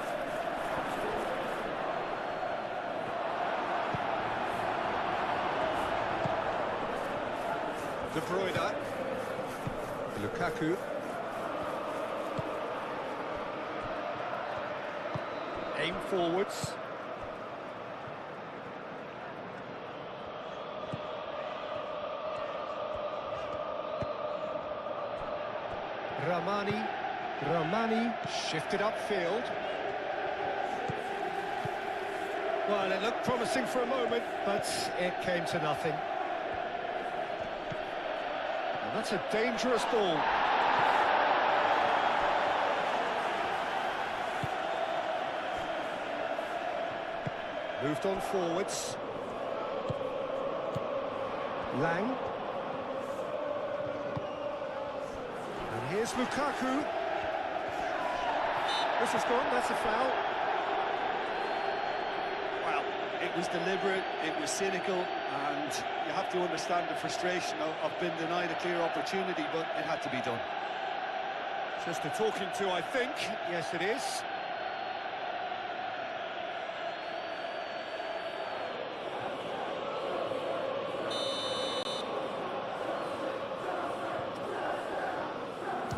De Bruyne. Lukaku. Aim forwards. Ramani shifted upfield. Well, it looked promising for a moment, but it came to nothing. And that's a dangerous ball. Moved on forwards. Lang. And here's Lukaku. This has gone, that's a foul. Well, it was deliberate, it was cynical, and you have to understand the frustration of being denied a clear opportunity, but it had to be done. Just a talking to, I think. Yes, it is.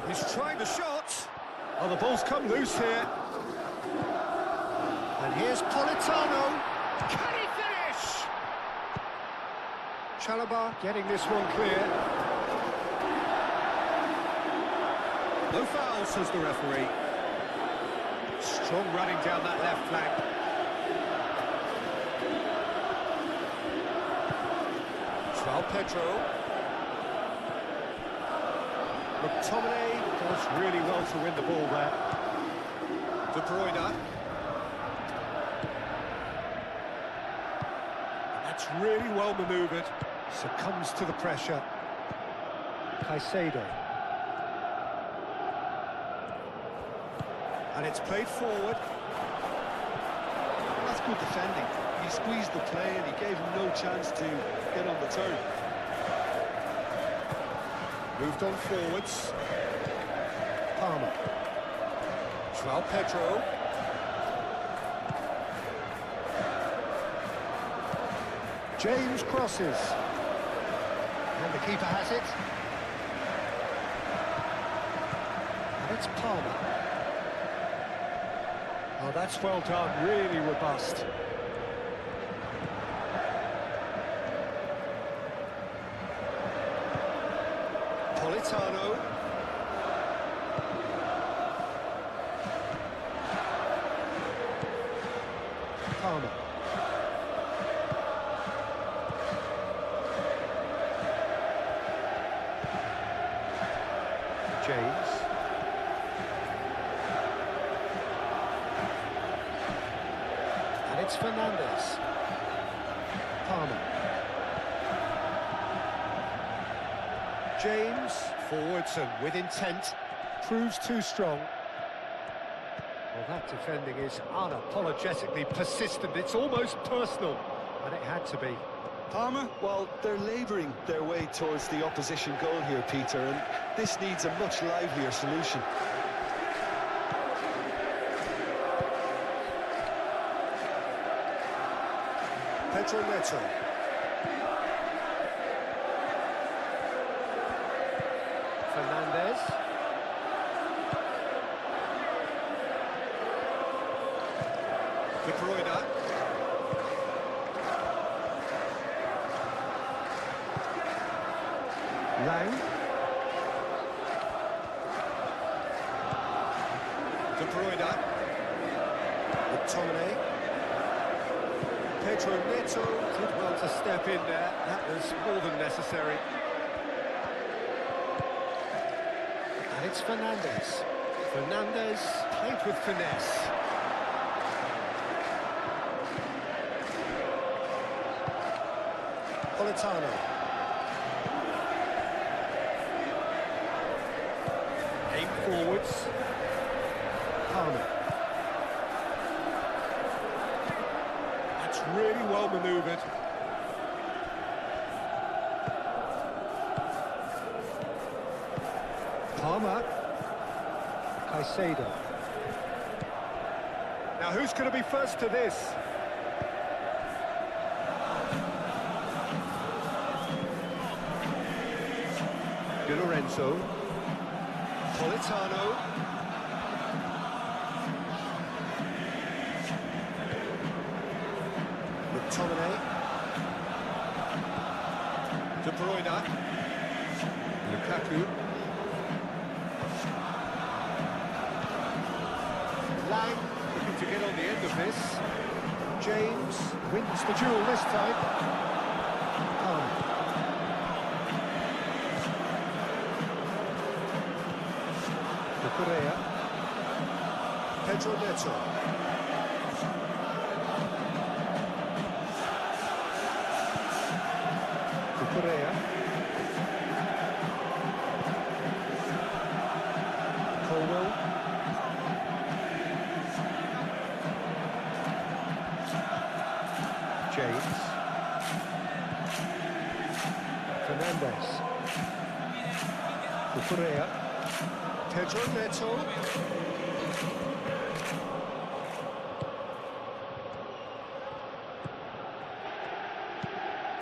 He's trying the shot. Oh, the ball's come loose here. And here's Politano. Can he finish? Chalobah getting this one clear. No foul, says the referee. Strong running down that left flank. João Pedro. McTominay does really well to win the ball there. De Bruyne. That's really well manoeuvred. Succumbs to the pressure. Caicedo. And it's played forward. Well, that's good defending. He squeezed the play and he gave him no chance to get on the turn. Moved on forwards. Palmer. João Pedro. James crosses. And the keeper has it. And it's Palmer. Oh, that's well done, really robust. Politano. Palmer. James. And it's Fernandes. Palmer. James, forwards and with intent, proves too strong. Well, that defending is unapologetically persistent. It's almost personal, and it had to be. Palmer? Well, they're labouring their way towards the opposition goal here, Peter, and this needs a much livelier solution. Pedro Neto. Fernandez. De Bruyne. Lang. De Bruyne. McTominay. Pedro Neto did well to step in there. That was more than necessary. And it's Fernandez. Fernandez played with finesse. Politano. Aim forwards. Palmer. That's really well manoeuvred. Palmer. Caicedo. Now who's going to be first to this? Di Lorenzo. Politano. McTominay. De Bruyne. Lukaku. Lang looking to get on the end of this. James wins the duel this time. Palmer. Correa. Pedro Neto. Correa. Colwell. James. Fernandez. Correa. Pedro Neto.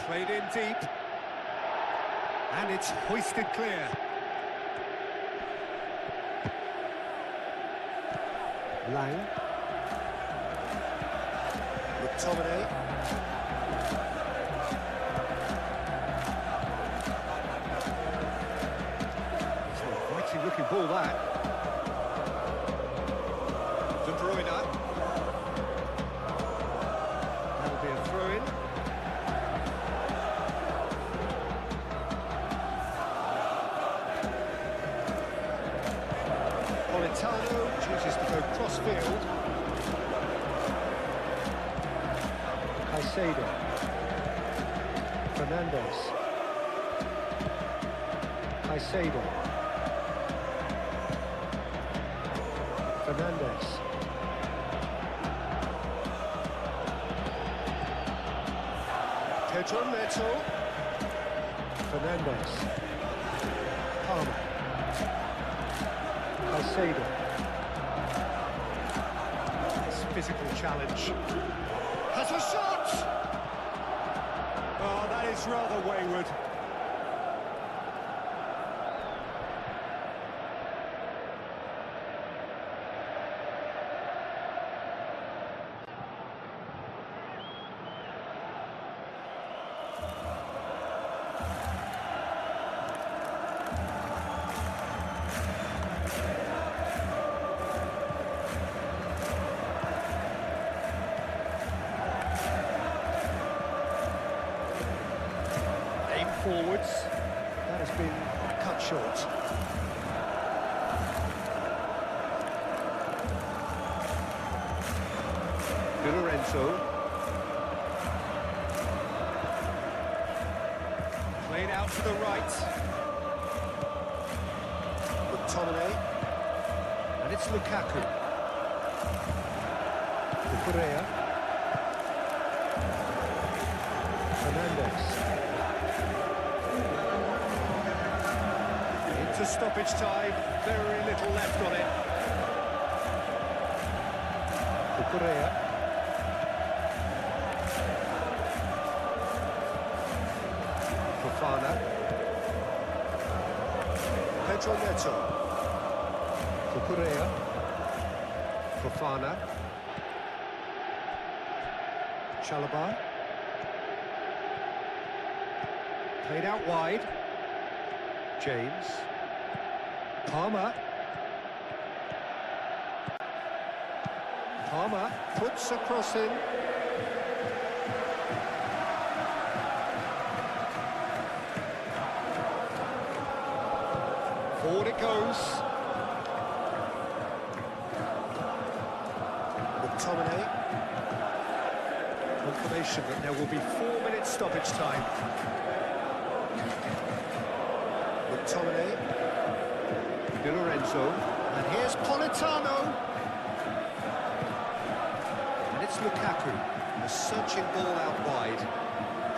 Played in deep. And it's hoisted clear. Lang. McTominay. Looking ball that. De Bruyne. That'll be a throw-in. Politano chooses to go cross-field. Caicedo. Fernandez. Caicedo. Fernandez. Pedro Neto. Fernandez. Palmer. Caicedo. This physical challenge. Has a shot! Oh, that is rather wayward. Forwards, that has been cut short. Di Lorenzo. Played out to the right. McTominay. And it's Lukaku. Correa. Fernandez. stoppage time, very little left on it. Correa. Fofana. Pedro Neto. Correa. Fofana. Chalobah. Played out wide. James. Palmer. Palmer puts a cross in. Forward it goes. McTominay. Confirmation that there will be 4 minutes stoppage time. McTominay. Di Lorenzo. And here's Politano. And it's Lukaku. A searching ball out wide.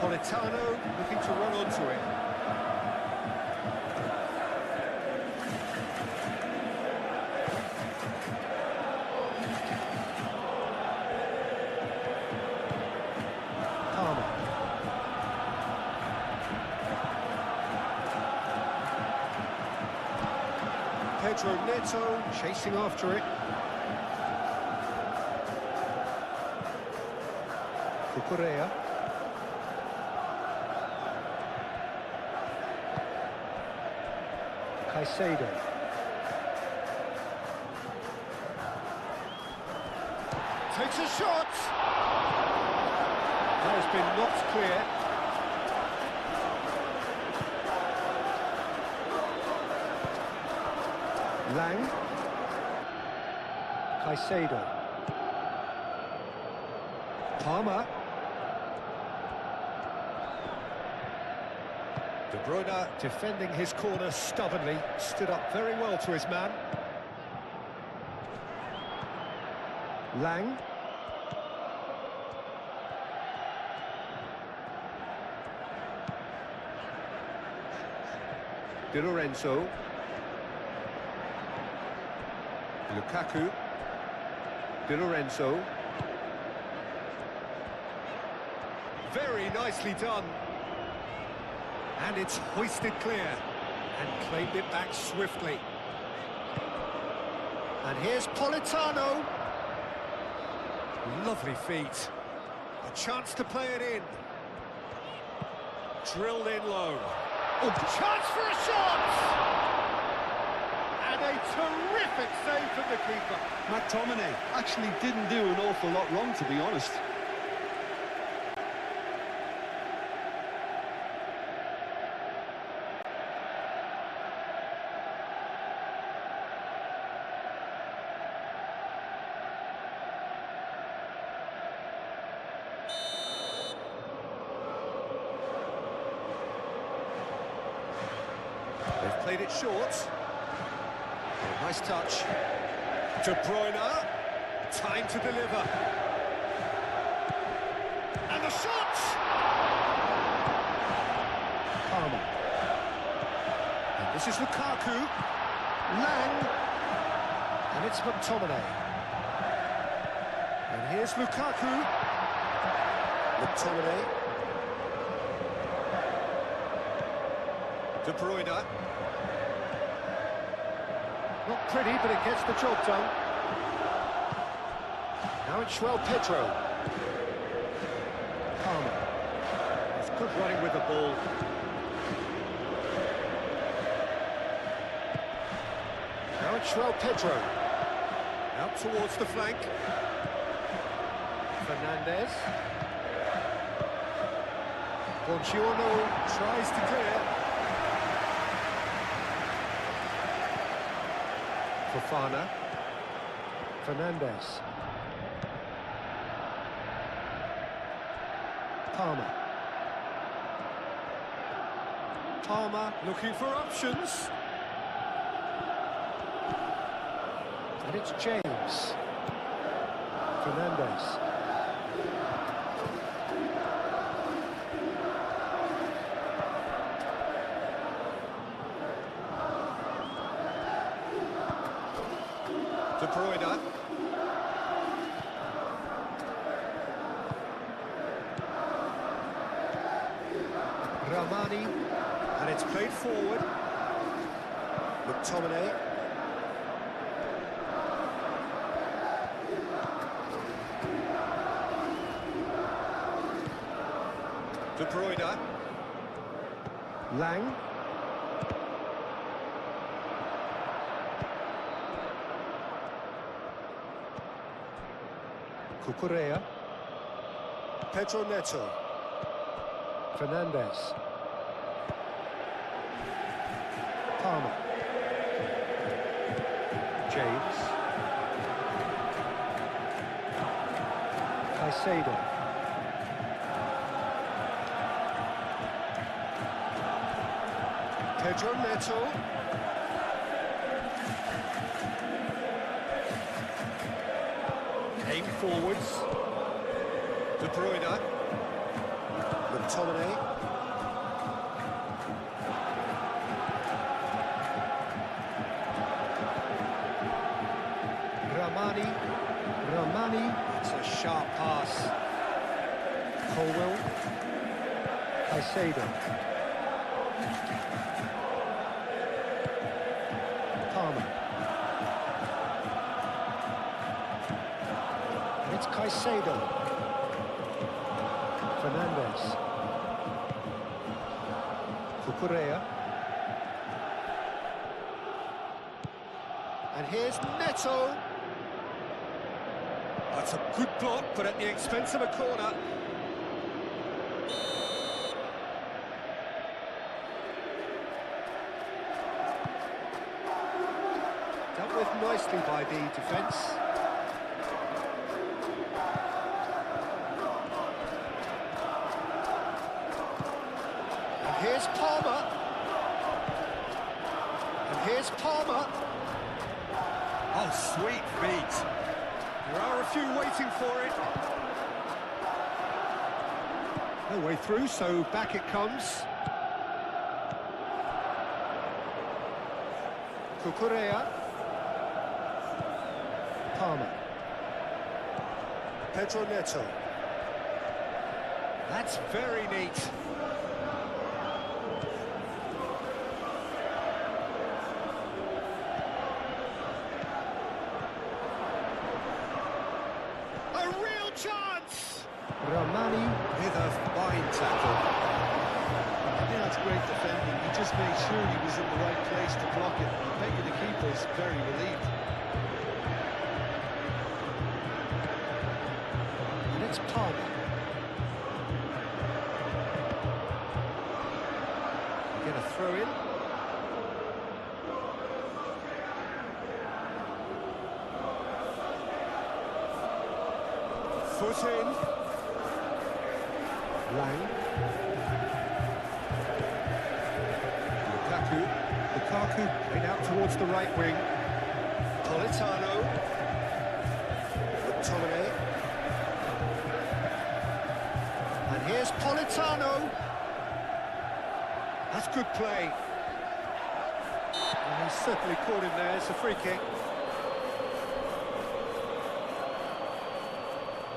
Politano looking to run onto it. Pedro Neto chasing after it. Correa. Caicedo. Takes a shot. That has been knocked clear. Lang. Caicedo. Palmer. De Bruyne defending his corner stubbornly, stood up very well to his man. Lang. Di Lorenzo. Lukaku. Di Lorenzo. Very nicely done. And it's hoisted clear and claimed it back swiftly. And here's Politano. Lovely feet. A chance to play it in. Drilled in low. Oh, chance for a shot! And a terrific save from the keeper. McTominay actually didn't do an awful lot wrong, to be honest. They've played it short. Oh, nice touch. De Bruyne. Time to deliver. And the shot! Palmer. And this is Lukaku. Lang. And it's McTominay. And here's Lukaku. McTominay. De Bruyne. Not pretty, but it gets the job done. Now it's Pedro. Palmer. It's good running with the ball. Now it's Pedro. Out towards the flank. Fernandez. Buongiorno tries to clear. Fofana. Fernandez. Palmer. Palmer looking for options. And it's James. Fernandez. Ramani, and it's played forward. McTominay. De Bruyne. Lang. Cucurella. Pedro Neto. Fernandez. Palmer. James. Caicedo. Pedro Neto. Came forwards. De Bruyne. McTominay. Ramani. It's a sharp pass. Colwell. Caicedo. Palmer. And it's Caicedo. Fernandez. Cucurella. And here's Neto. That's a good block, but at the expense of a corner. Dealt with nicely by the defence. And here's Palmer. And here's Palmer. Oh, sweet feet. There are a few waiting for it. No way through, so back it comes. Cucurella. Palmer. Pedro Neto. That's very neat. Chance! Ramani with a fine tackle. I think that's great defending. He just made sure he was in the right place to block it. I bet you the keeper's very relieved. And it's Palmer. Get a throw in. Foot in. Lang. Lukaku played out towards the right wing. Politano. McTominay. And here's Politano. That's good play. And he's certainly caught him there. It's a free kick.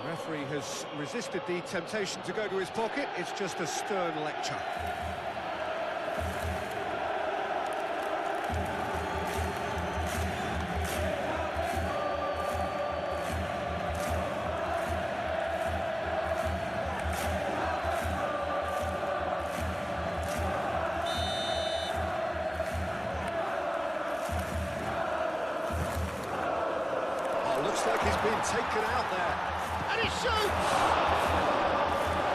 The referee has resisted the temptation to go to his pocket. It's just a stern lecture. Oh, looks like he's been taken out there. And he shoots!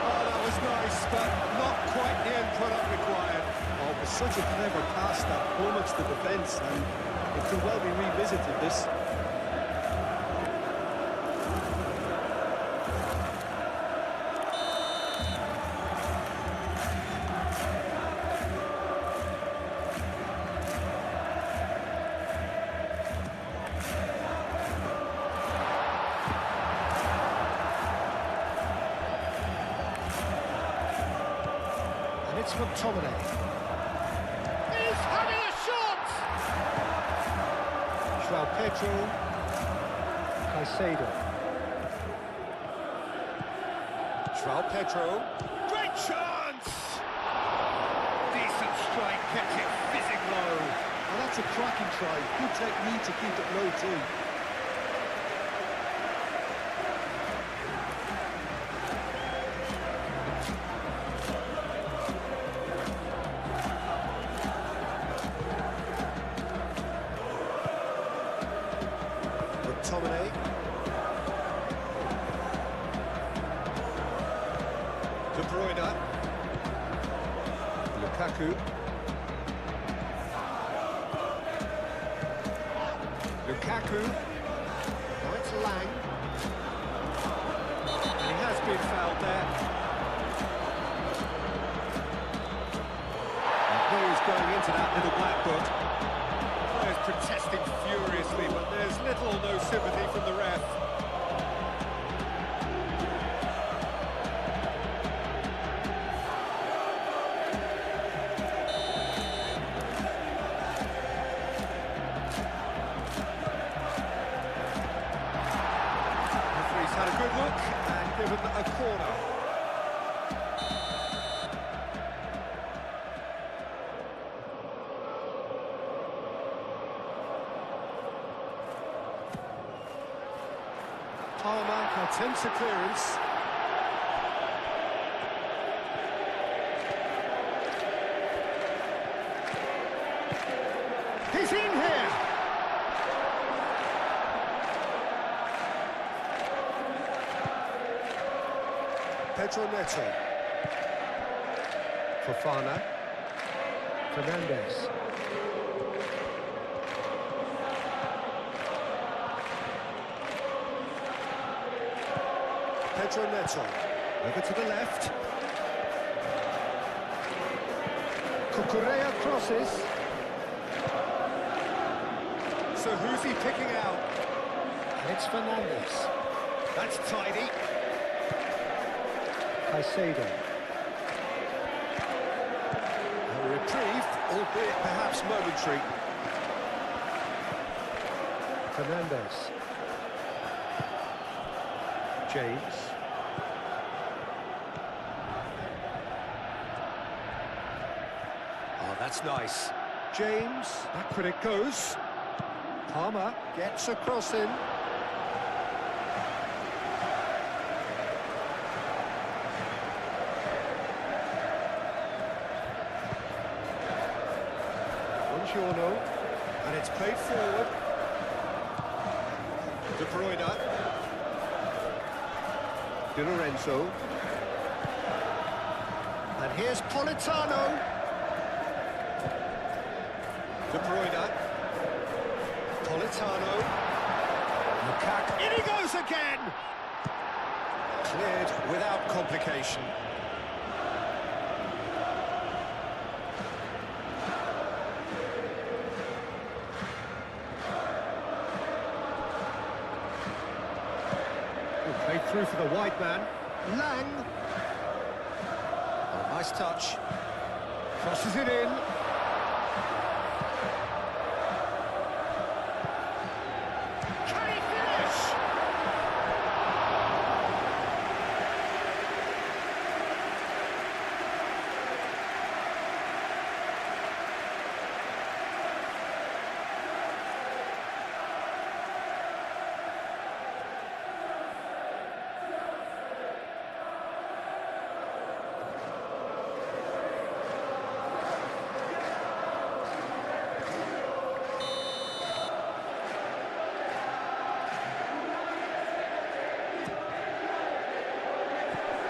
Oh, that was nice, but not quite the end product required. Oh, it was such a clever pass that plummets the defence, and it could well be revisited, this. It's McTominay. He's having a shot! João Pedro. Caicedo. João Pedro. Great chance! strike kept it fizzing low. Well, that's a cracking try. Good technique to keep it low too. McTominay. De Bruyne. Lukaku. Lukaku. Now it's Lang. And he has been fouled there. And who's going into that little black book? Players protesting furiously, but there's little or no sympathy from the ref. Referee's had a good look and given a corner. Palmer attempts a clearance. He's in here! Pedro Neto. Fofana. Fernandez. Pedro Neto. Over to the left. Cucurella crosses. So who's he picking out? And it's Fernandez. That's tidy. Caicedo. A reprieve, albeit perhaps momentary. Fernandez. James. Oh, that's nice. James, backward it goes. Palmer gets across him. Buongiorno, and it's played forward. De Bruyne. Di Lorenzo. And here's Politano. De Bruyne. Politano. Lukaku. In he goes again! Cleared without complication. Played through for the white man. Lang. Oh, nice touch. Crosses it in. Can he finish?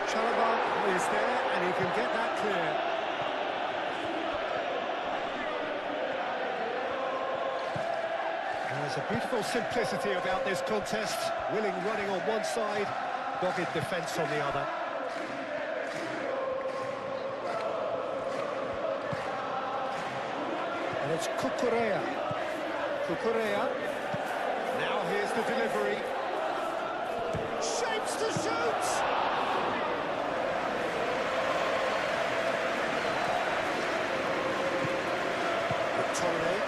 Chalobah is there, and he can get that clear. There's a beautiful simplicity about this contest. Willing running on one side, dogged defence on the other. And it's Cucurella. Cucurella. Now here's the delivery. Shapes to shoot! McTominay.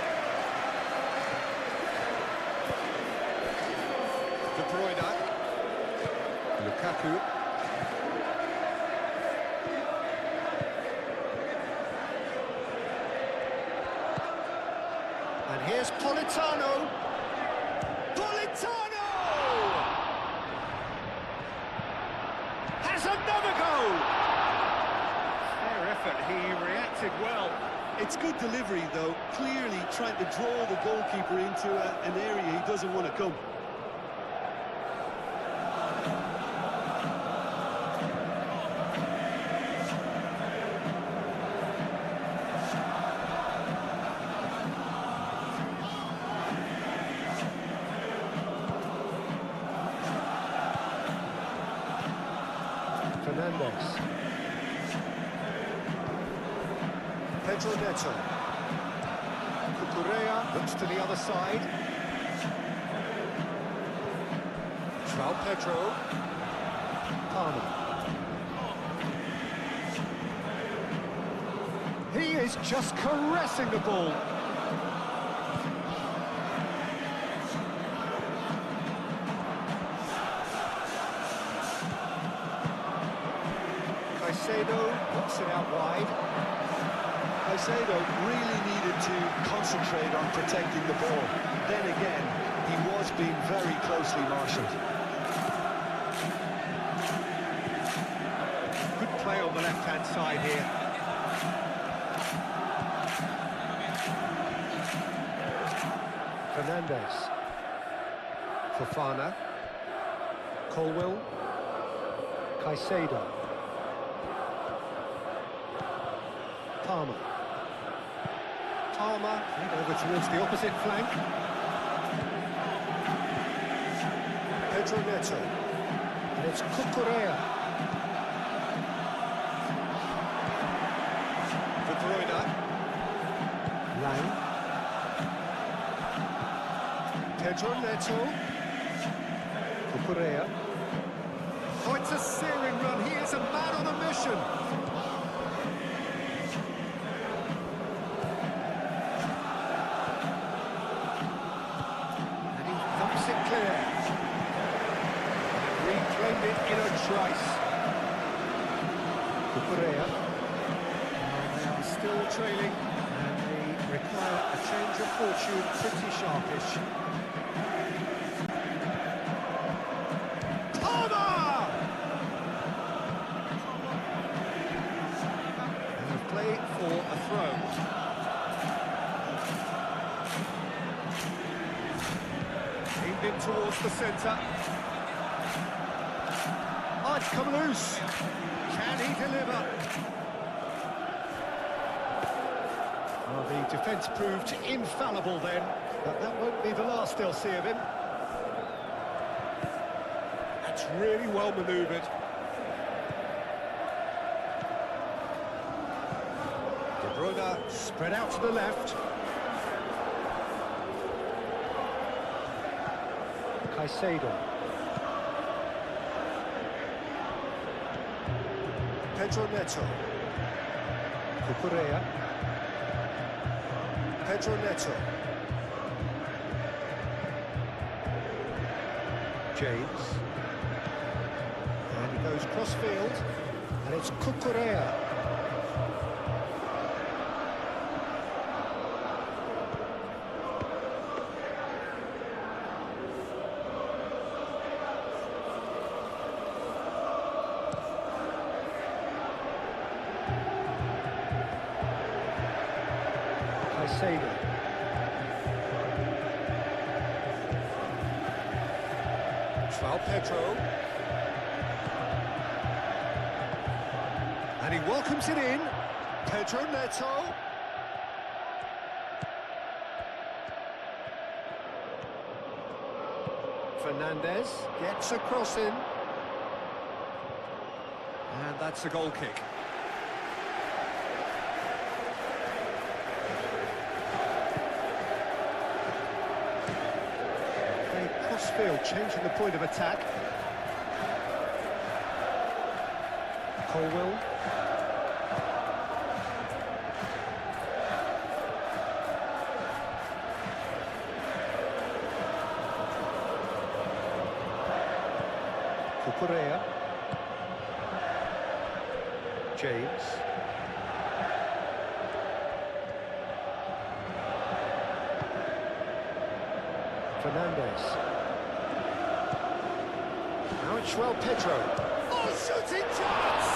De Bruyne. Lukaku. Politano! Politano! Has another goal! Fair effort, he reacted well. It's good delivery, though, clearly trying to draw the goalkeeper into an area he doesn't want to come. Fernandez. Pedro Neto. Cucurella looks to the other side. João Pedro. Palmer. He is just caressing the ball. Caicedo knocks it out wide. Caicedo really needed to concentrate on protecting the ball. Then again, he was being very closely marshalled. Good play on the left-hand side here. Fernandez. Fofana. Colwill. Caicedo. Palmer. Palmer, over towards the opposite flank. Pedro Neto. And it's Cucurella. De Bruyne. Lang. Pedro Neto. Cucurella. Oh, it's a searing run. He is a man on a mission. Clear. Reclaimed it in a trice. Cucurella. They are still trailing, and they require a change of fortune pretty sharpish. Palmer! And play for a throw. In towards the centre. Oh, it's come loose. Can he deliver? Well, the defence proved infallible then, but that won't be the last they'll see of him. That's really well manoeuvred. De Bruyne spread out to the left. Caicedo. Pedro Neto. Cucurella. Pedro Neto. James. And he goes cross-field. And it's Cucurella. Caicedo. João Pedro. And he welcomes it in. Pedro Neto. Fernandez gets a cross in. And that's a goal kick. Crossfield changing the point of attack. Colwill. Cucurella. James. Hernandez. Now it's Pedro. Oh, shooting chance!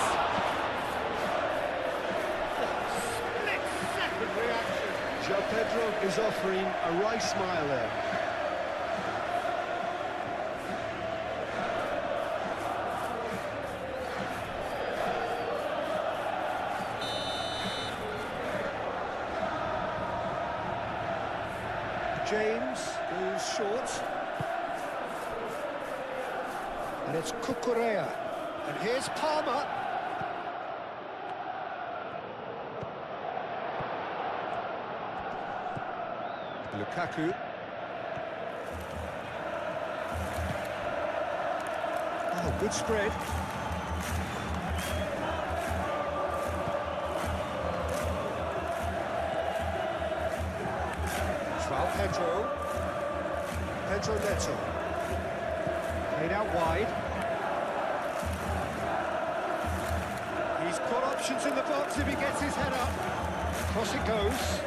Split-second reaction. João Pedro is offering a wry smile there. James goes short. And it's Cucurella. And here's Palmer. Lukaku. Oh, good spread. Pedro Neto. Played out wide. He's got options in the box if he gets his head up. Across it goes.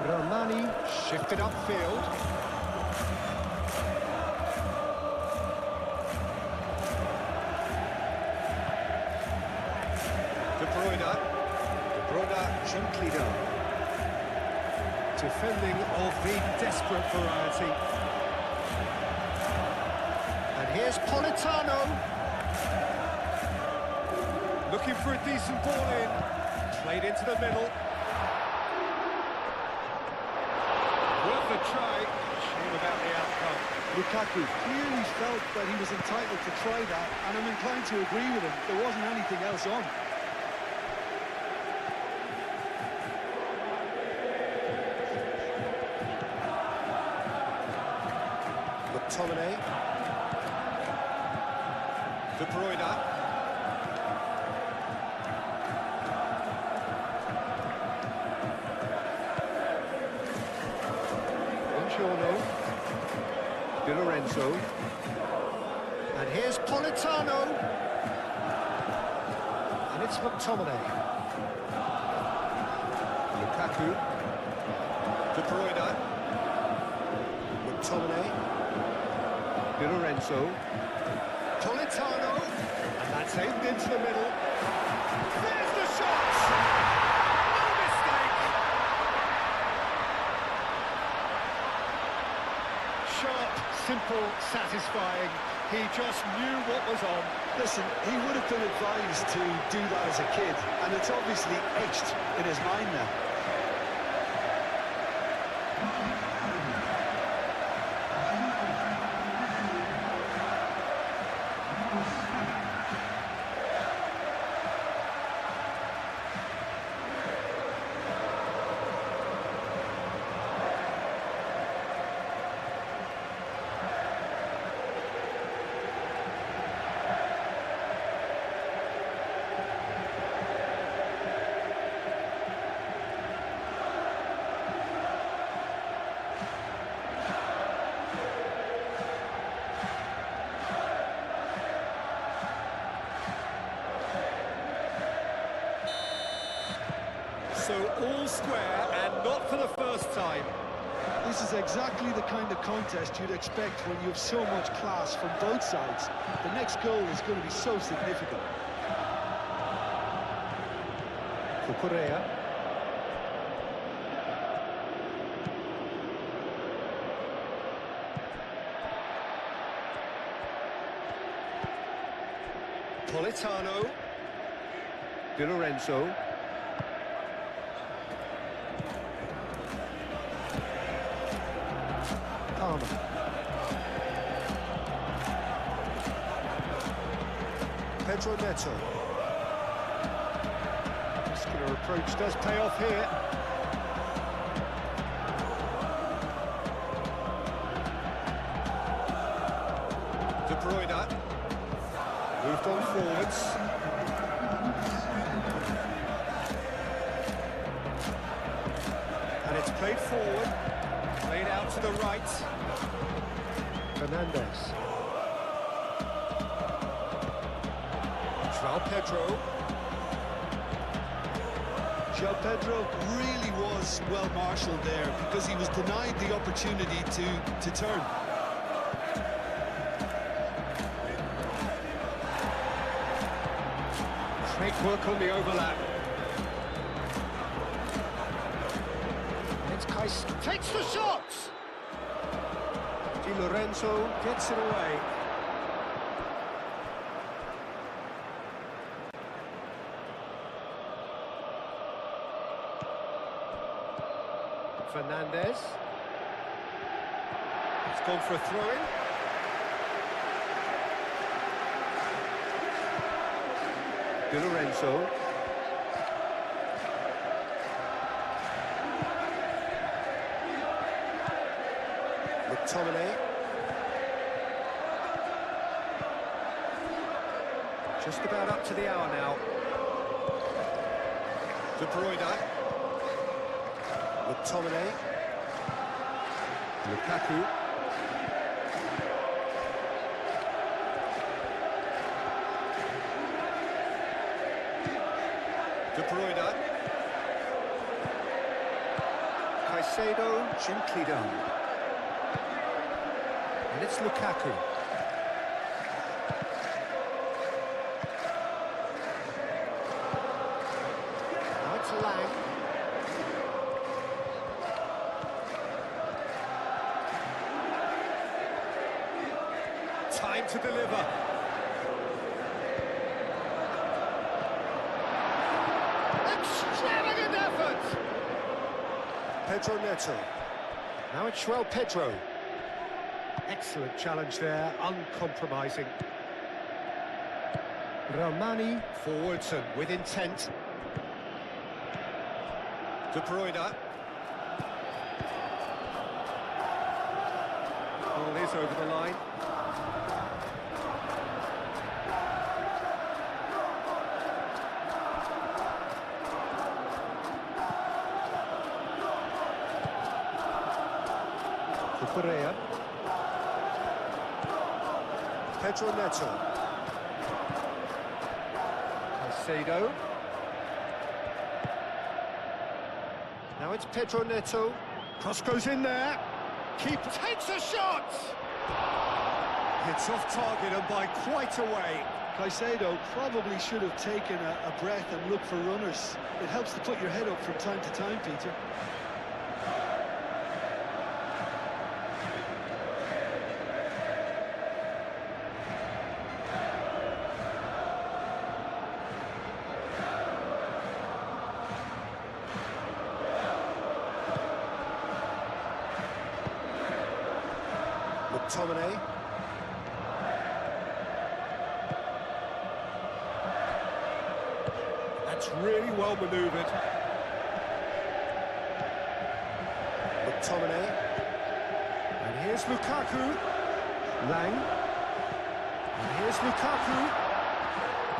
Romani shifted upfield. De Bruyne gently done. Defending of the desperate variety. And here's Politano. Looking for a decent ball in. Played into the middle. Worth a try. Shame about the outcome. Lukaku clearly felt that he was entitled to try that, and I'm inclined to agree with him. There wasn't anything else on. McTominay. De Bruyne. Di Lorenzo. And here's Politano. And it's McTominay. Lukaku. De Bruyne. McTominay. Di Lorenzo. Politano. And that's aimed into the middle. There's the shot! No mistake! Sharp, simple, satisfying. He just knew what was on. Listen, he would have been advised to do that as a kid, and it's obviously etched in his mind now. So all square, and not for the first time. This is exactly the kind of contest you'd expect when you have so much class from both sides. The next goal is going to be so significant. Cucurella. Politano. Di Lorenzo. Palmer. Pedro Neto. Muscular approach does pay off here. De Bruyne. Moved on forwards. And it's played forward. Played out to the right. Fernandez. João Pedro. João Pedro really was well marshalled there because he was denied the opportunity to turn. Great work on the overlap. It's Kais takes the shot! Di Lorenzo gets it away. Fernandez. It's gone for a throw-in. Di Lorenzo. McTominay. Just about up to the hour now. De Bruyne. McTominay. Lukaku. De Bruyne. Caicedo, gently done. And it's Lukaku. Now it's Lang. Time to deliver. Extravagant effort! Pedro Neto. Now it's João Pedro. Excellent challenge there, uncompromising. Romani forwards and with intent. De Bruyne. Ball is over the line. Correa. Pedro Neto. Caicedo. Now it's Pedro Neto. Cross goes in there. Keeper takes a shot! It's off target and by quite a way. Caicedo probably should have taken a breath and looked for runners. It helps to put your head up from time to time, Peter. McTominay. That's really well manoeuvred. McTominay. And here's Lukaku. Lang. And here's Lukaku.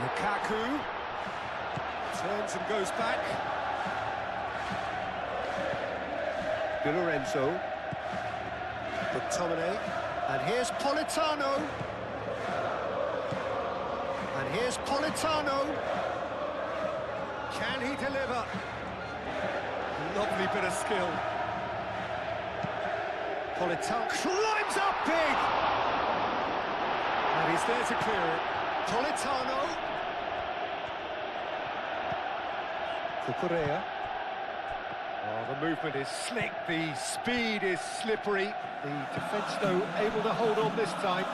Lukaku. Turns and goes back. Di Lorenzo. McTominay. And here's Politano. And here's Politano. Can he deliver? Lovely bit of skill. Politano climbs up big! And he's there to clear it. Politano. Correa. Oh, the movement is slick, the speed is slippery. The defence, though, able to hold on this time.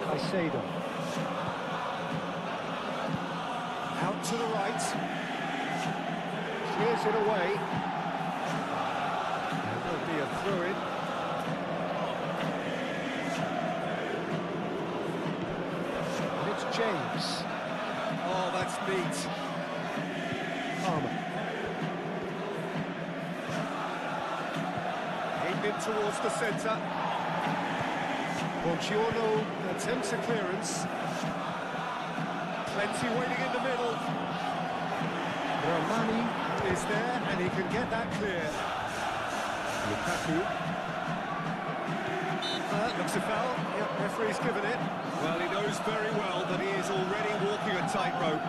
Caicedo. Out to the right. Clears it away. There'll be a throw-in. And it's James. Oh, that's neat. Palmer. Aimed in towards the centre. Buongiorno attempts a clearance. Plenty waiting in the middle. Romani is there and he can get that clear. Lukaku. Looks a foul. Yep, referee's given it. Well, he knows very well that he is already walking a tightrope.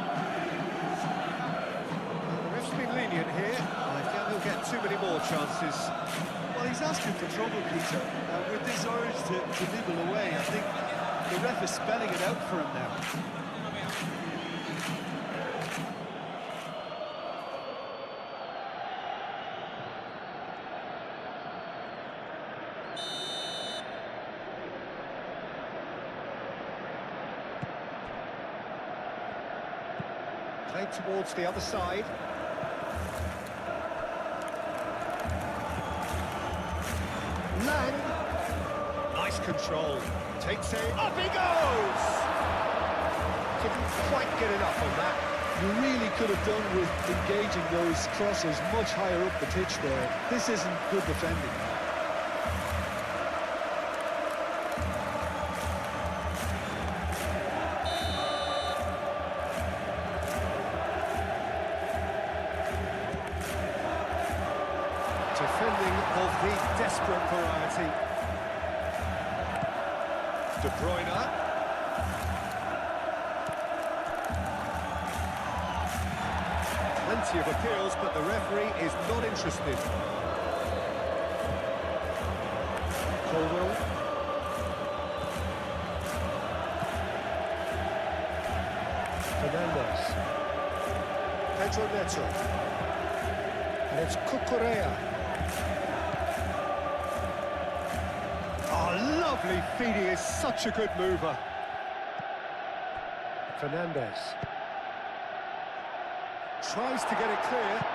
The ref's been lenient here. I doubt he'll get too many more chances. Well, he's asking for trouble, Peter. With this urge to nibble away, I think the ref is spelling it out for him now. Played towards the other side. Lang. Nice control. Takes it. Up he goes! Couldn't quite get enough on that. You really could have done with engaging those crosses much higher up the pitch there. This isn't good defending. Defending of the desperate variety. De Bruyne. Plenty of appeals, but the referee is not interested. Colwell. Fernandes. Pedro Neto. And it's Cucurella. Oh, lovely feed, he is such a good mover. Fernandes. Tries to get it clear.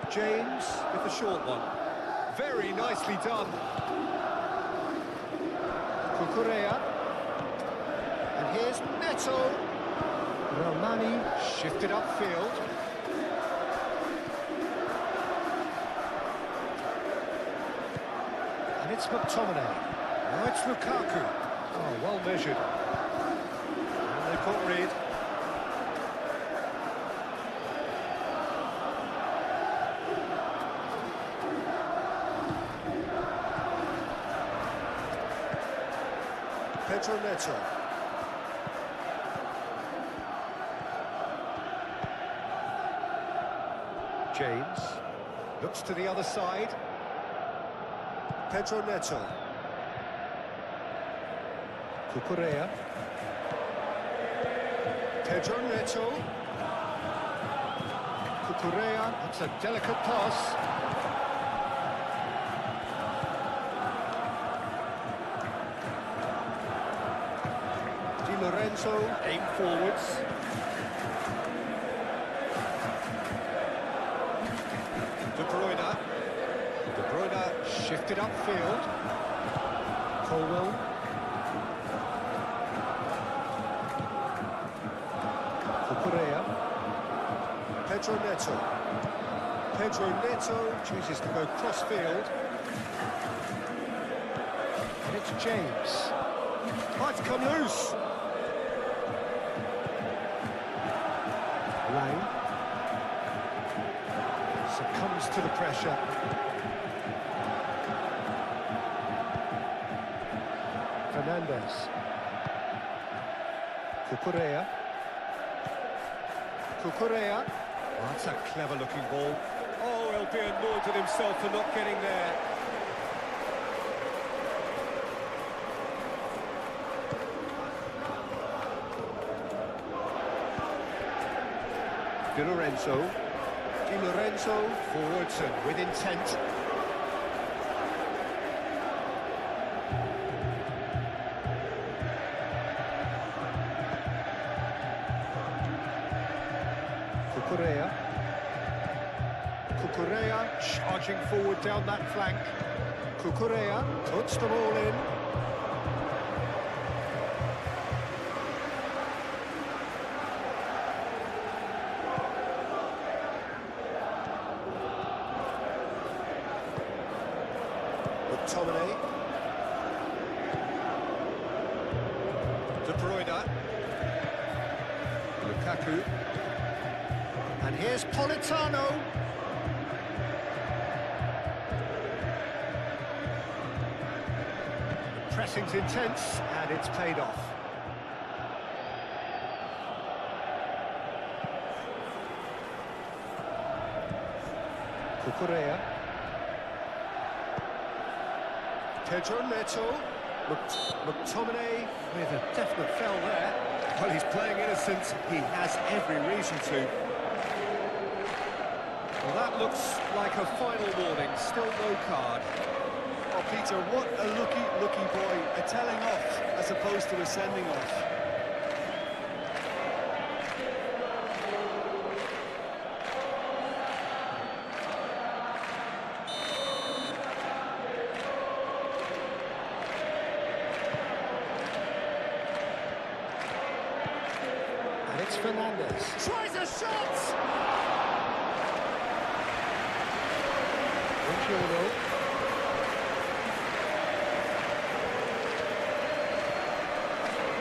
James with the short one. Very nicely done. Cucurella. And here's Neto. Romani shifted upfield. And it's McTominay. Now it's Lukaku. Oh, well measured. And they've got rid. Pedro Neto. James looks to the other side. Pedro Neto. Cucurella. Pedro Neto. Cucurella. That's a delicate pass. Di Lorenzo aimed forwards. De Bruyne. De Bruyne shifted upfield. Colwell. Cucurella. Pedro Neto. Pedro Neto chooses to go cross-field. And it's James. Might come loose. Lang. Succumbs to the pressure. Fernandes. Cucurella. Cucurella. Oh, that's a clever-looking ball. Oh, he'll be annoyed with himself for not getting there. Di Lorenzo. Di Lorenzo forwards and with intent. Cucurella. Cucurella charging forward down that flank. Cucurella puts them all in. McTominay. De Bruyne. And here's Politano. The pressing's intense, and it's paid off. Cucurella. Pedro Neto. McTominay with a definite foul there. Well, he's playing innocent. He has every reason to. Well, that looks like a final warning. Still no card. Oh, Peter, what a lucky boy. A telling off as opposed to a sending off. It's Fernandez. Tries a shot! Buongiorno.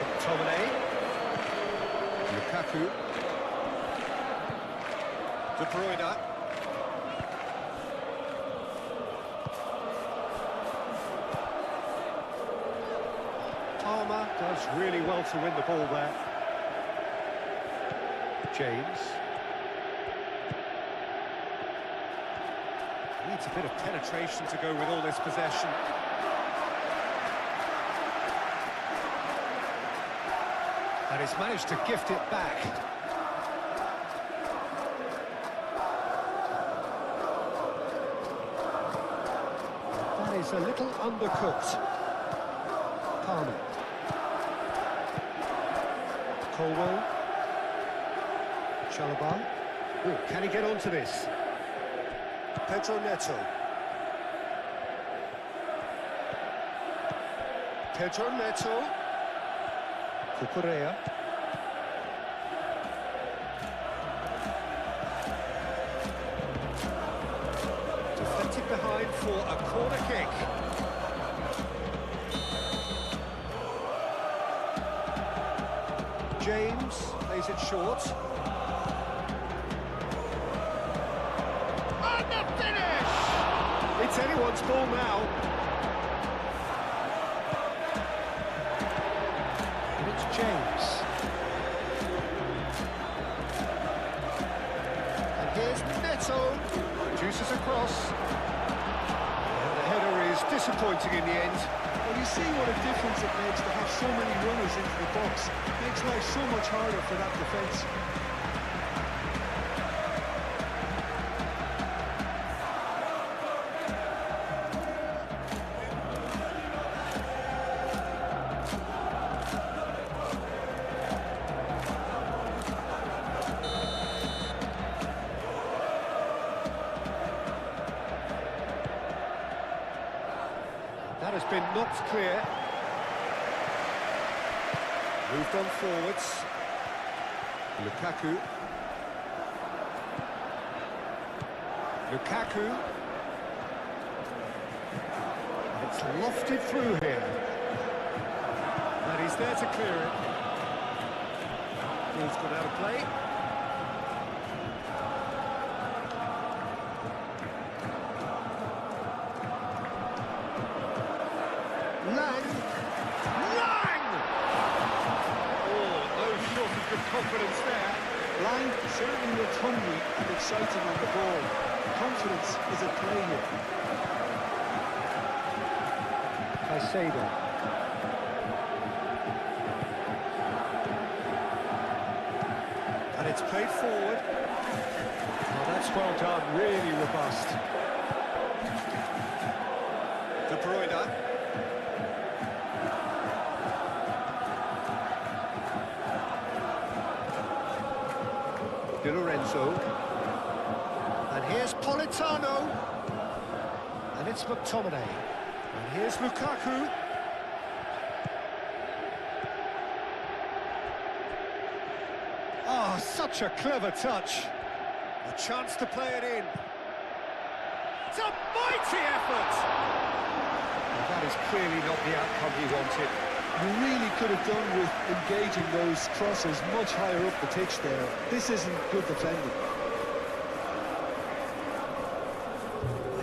McTominay. Lukaku. De Bruyne. Palmer does really well to win the ball there. James. Needs a bit of penetration to go with all this possession. And he's managed to gift it back. That is a little undercooked. Palmer. Colwell. Chalobah. Oh, can he get onto this? Pedro Neto. Pedro Neto. Cucurella. Deflected behind for a corner kick. James plays it short. It's anyone's ball now. And it's James. And here's Neto. Juices across. And the header is disappointing in the end. Well, you see what a difference it makes to have so many runners into the box. It makes life so much harder for that defence. That has been knocked clear. Moved on forwards. Lukaku. Lukaku. And it's lofted through here. And he's there to clear it. Ball's gone out of play. Confidence there. Lang certainly looked hungry and excited on the ball. Confidence is at play here. Caicedo. And it's played forward. Oh, that's well done, really robust. De Bruyne. Di Lorenzo. And here's Politano. And it's McTominay. And here's Lukaku. Oh, such a clever touch. A chance to play it in. It's a mighty effort! Well, that is clearly not the outcome he wanted. You really could have done with engaging those crosses much higher up the pitch there. This isn't good defending.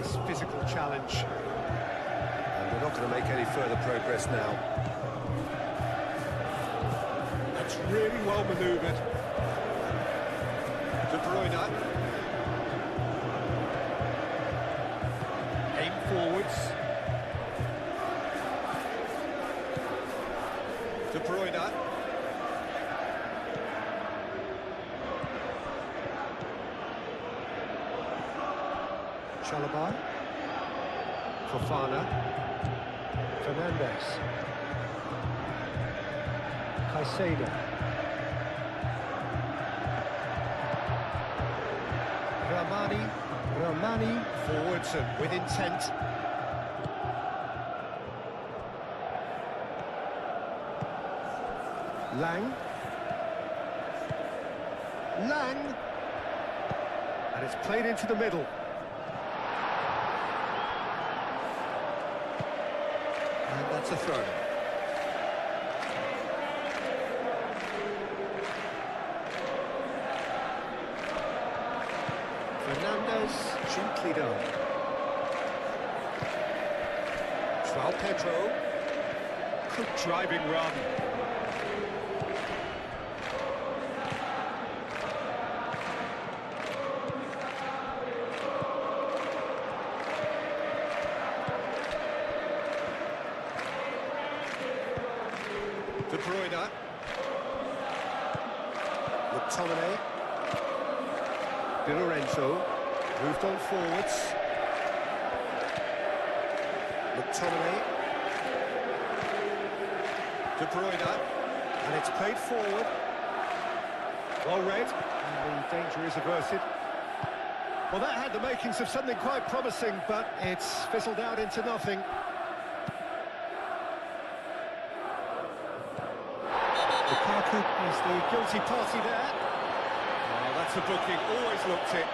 this physical challenge. And we're not going to make any further progress now. That's really well manoeuvred. De Bruyne. Aim forwards. De Bruyne. Chalobah. Fofana. Fernandes. Caicedo. Ramani forwards and with intent. Lang. And it's played into the middle. And that's a throw. Fernandes, gently done. João Pedro. Good driving run. De Bruyne. McTominay. Di Lorenzo. Moved on forwards. McTominay. De Bruyne. And it's played forward. Well read. And the danger is averted. Well, that had the makings of something quite promising, but it's fizzled out into nothing. Lukaku is the guilty party there. Oh, that's a booking, always looked it.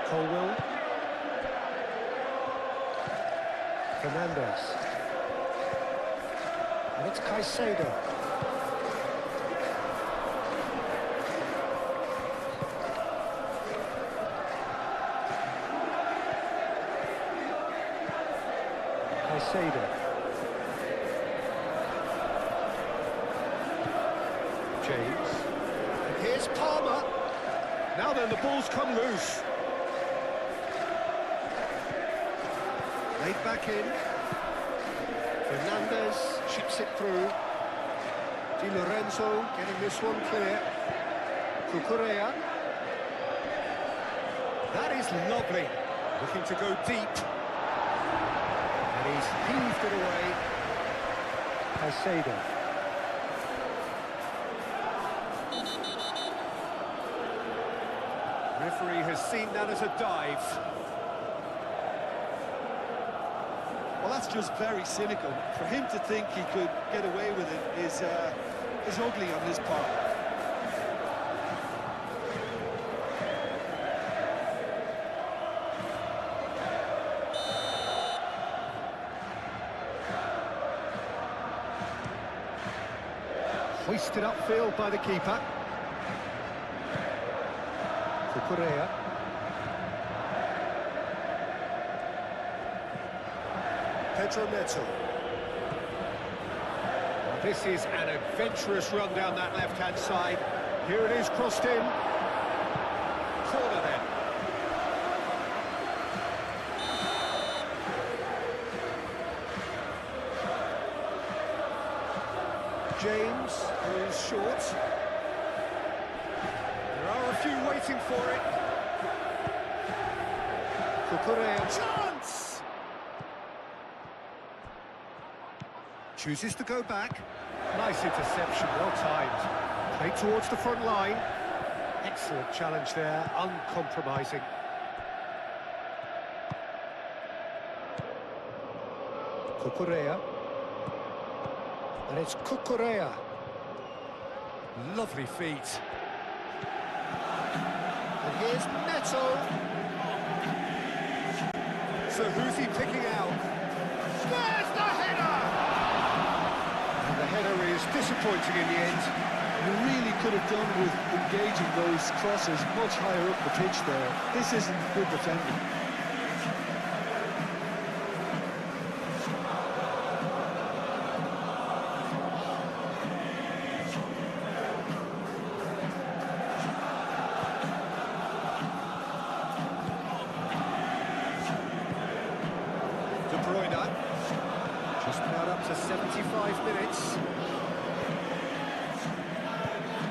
Colwell. Fernandes. And it's Caicedo. Caicedo. James. And here's Palmer. Now then, the ball's come loose. Laid back in. Fernandes chips it through. Di Lorenzo getting this one clear. Cucurella. That is lovely. Looking to go deep. And he's heaved it away. Caicedo. Referee has seen that as a dive. Well, that's just very cynical. For him to think he could get away with it is ugly on his part. Hoisted upfield by the keeper. Cucurella. Pedro Neto. Well, this is an adventurous run down that left-hand side. Here it is, crossed in. Corner then. James goes short. There are a few waiting for it. Cucurella. Chance! Chooses to go back. Nice interception, well timed. Played towards the front line. Excellent challenge there, uncompromising. Cucurella. And it's Cucurella. Lovely feet. And here's Neto. So who's he picking out? There's the header! And the header is disappointing in the end. You really could have done with engaging those crosses much higher up the pitch there. This isn't good defending. De Bruyne, just about up to 75 minutes.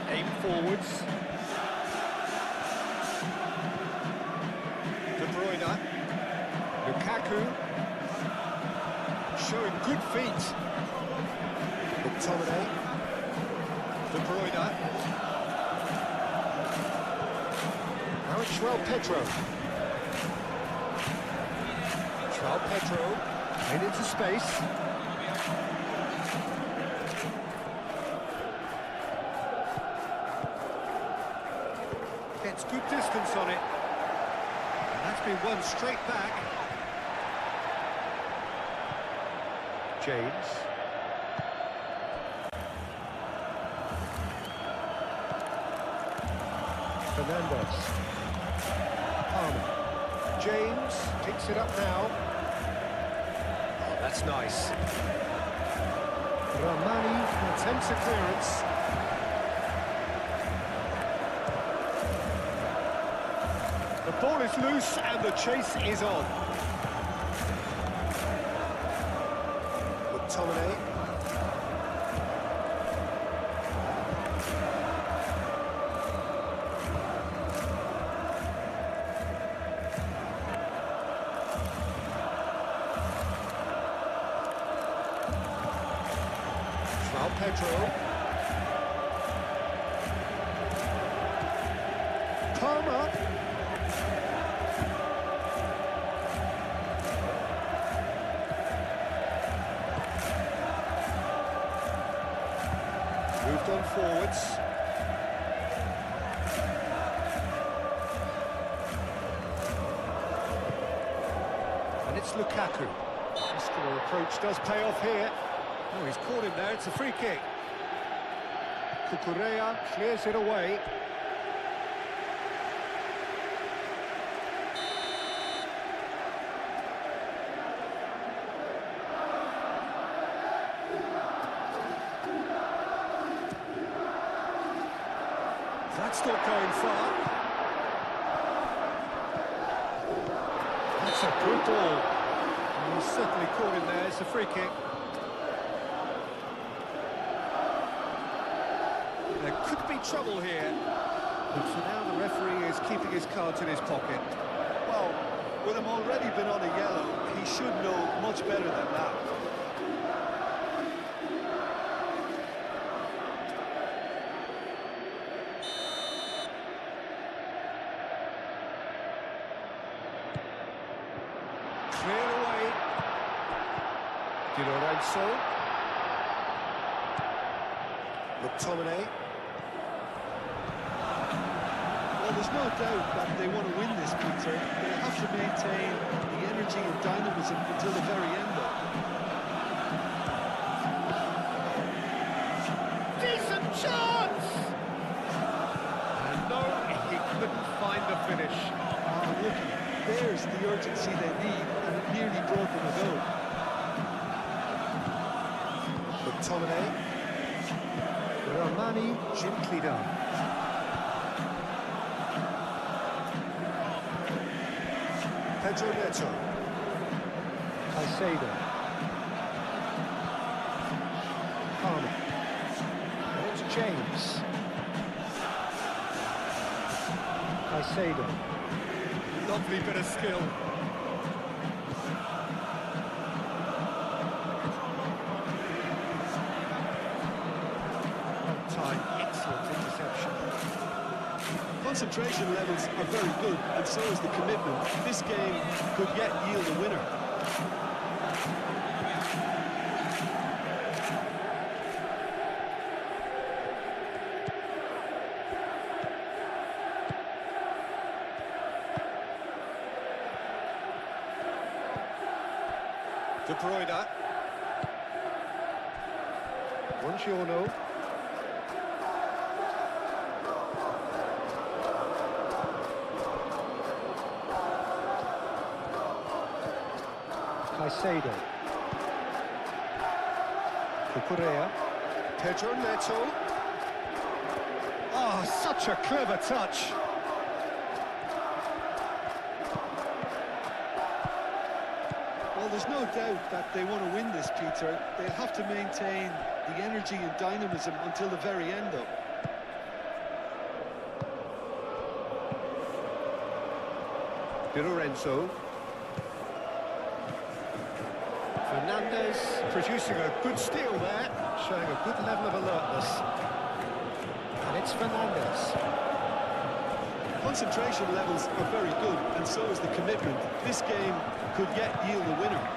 Aim forwards. De Bruyne. Lukaku. Showing good feet. McTominay. De Bruyne. Now it's João Pedro. João Pedro. Made into space. Gets good distance on it. And that's been won straight back. James. Fernandez. Palmer. James picks it up now. Oh, that's nice. Ramani attempts a clearance. The ball is loose and the chase is on. McTominay. João Pedro. Palmer. Moved on forwards. And it's Lukaku. Muscular approach does pay off here. Oh, he's caught him there, it's a free kick. Cucurella clears it away. That's not going far. That's a good ball. And he's certainly caught him there, it's a free kick. There could be trouble here. But for now, the referee is keeping his cards in his pocket. Well, with him already been on a yellow, he should know much better than that. Cleared away. Di Lorenzo. McTominay. Well, there's no doubt that they want to win this, Peter. They have to maintain the energy and dynamism until the very end, though. Decent chance! And no, he couldn't find the finish. Ah, look, there's the urgency they need, and it nearly brought them a goal. McTominay. Ramani gently done. Pedro Neto. Caicedo. Palmer. And it's James. Caicedo. Lovely bit of skill. Time, excellent interception. Concentration levels are very good, and so is the commitment. This game could yet yield a winner. De Bruyne. Buongiorno. Caicedo. Cucurella. Pedro Neto. Oh, such a clever touch. Well, there's no doubt that they want to win this, Peter. They'll have to maintain the energy and dynamism until the very end, though. Di Lorenzo. Fernandez producing a good steal there, showing a good level of alertness. And it's Fernandez. Concentration levels are very good, and so is the commitment. This game could yet yield a winner.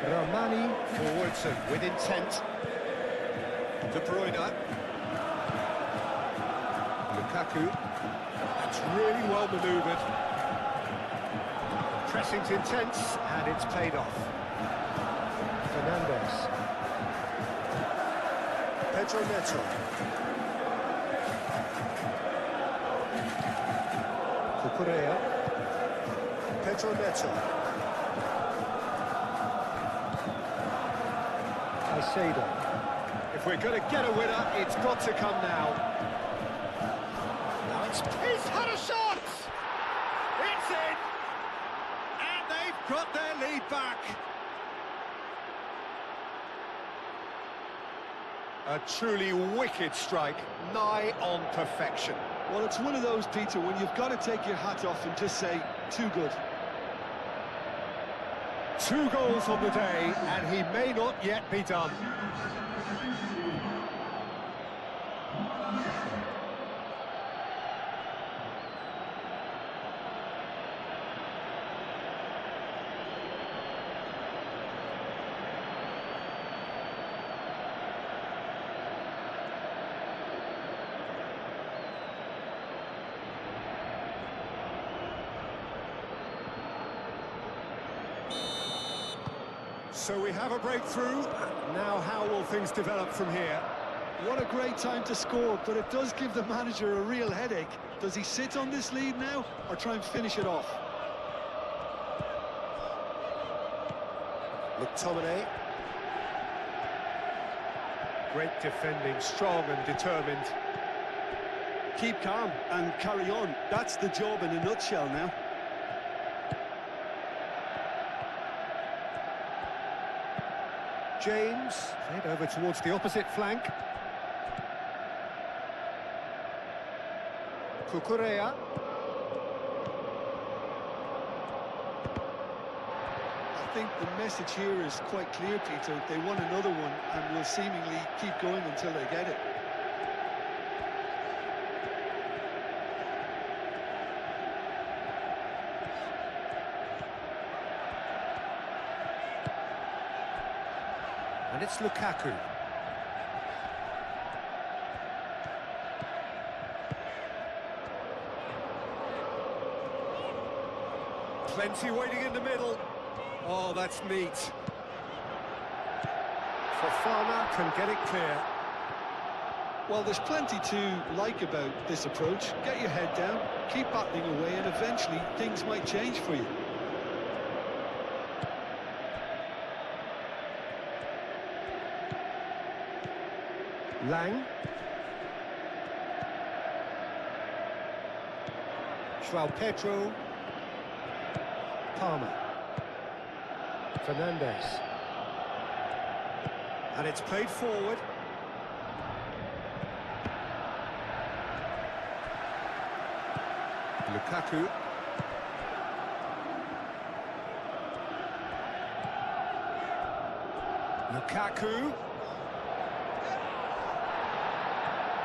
Romani forwards and with intent. De Bruyne. Lukaku. That's really well manoeuvred. Pressing's intense, and it's paid off. Fernandez. Pedro Neto. Cucurella. Pedro Neto. Caicedo. If we're going to get a winner, it's got to come now. Now he's had a shot! It's in! And they've got their lead back. A truly wicked strike, nigh on perfection. Well, it's one of those, Peter, when you've got to take your hat off and just say, too good. 2 goals on the day, and he may not yet be done. So we have a breakthrough. Now how will things develop from here? What a great time to score, but it does give the manager a real headache. Does he sit on this lead now, or try and finish it off? McTominay. Great defending, strong and determined. Keep calm and carry on. That's the job in a nutshell now. James, head over towards the opposite flank. Cucurella. I think the message here is quite clear, Peter. They want another one and will seemingly keep going until they get it. And it's Lukaku. Plenty waiting in the middle. Oh, that's neat. Fofana can get it clear. Well, there's plenty to like about this approach. Get your head down, keep battling away, and eventually things might change for you. Lang. João Pedro. Palmer. Fernandez. And it's played forward. Lukaku. Lukaku.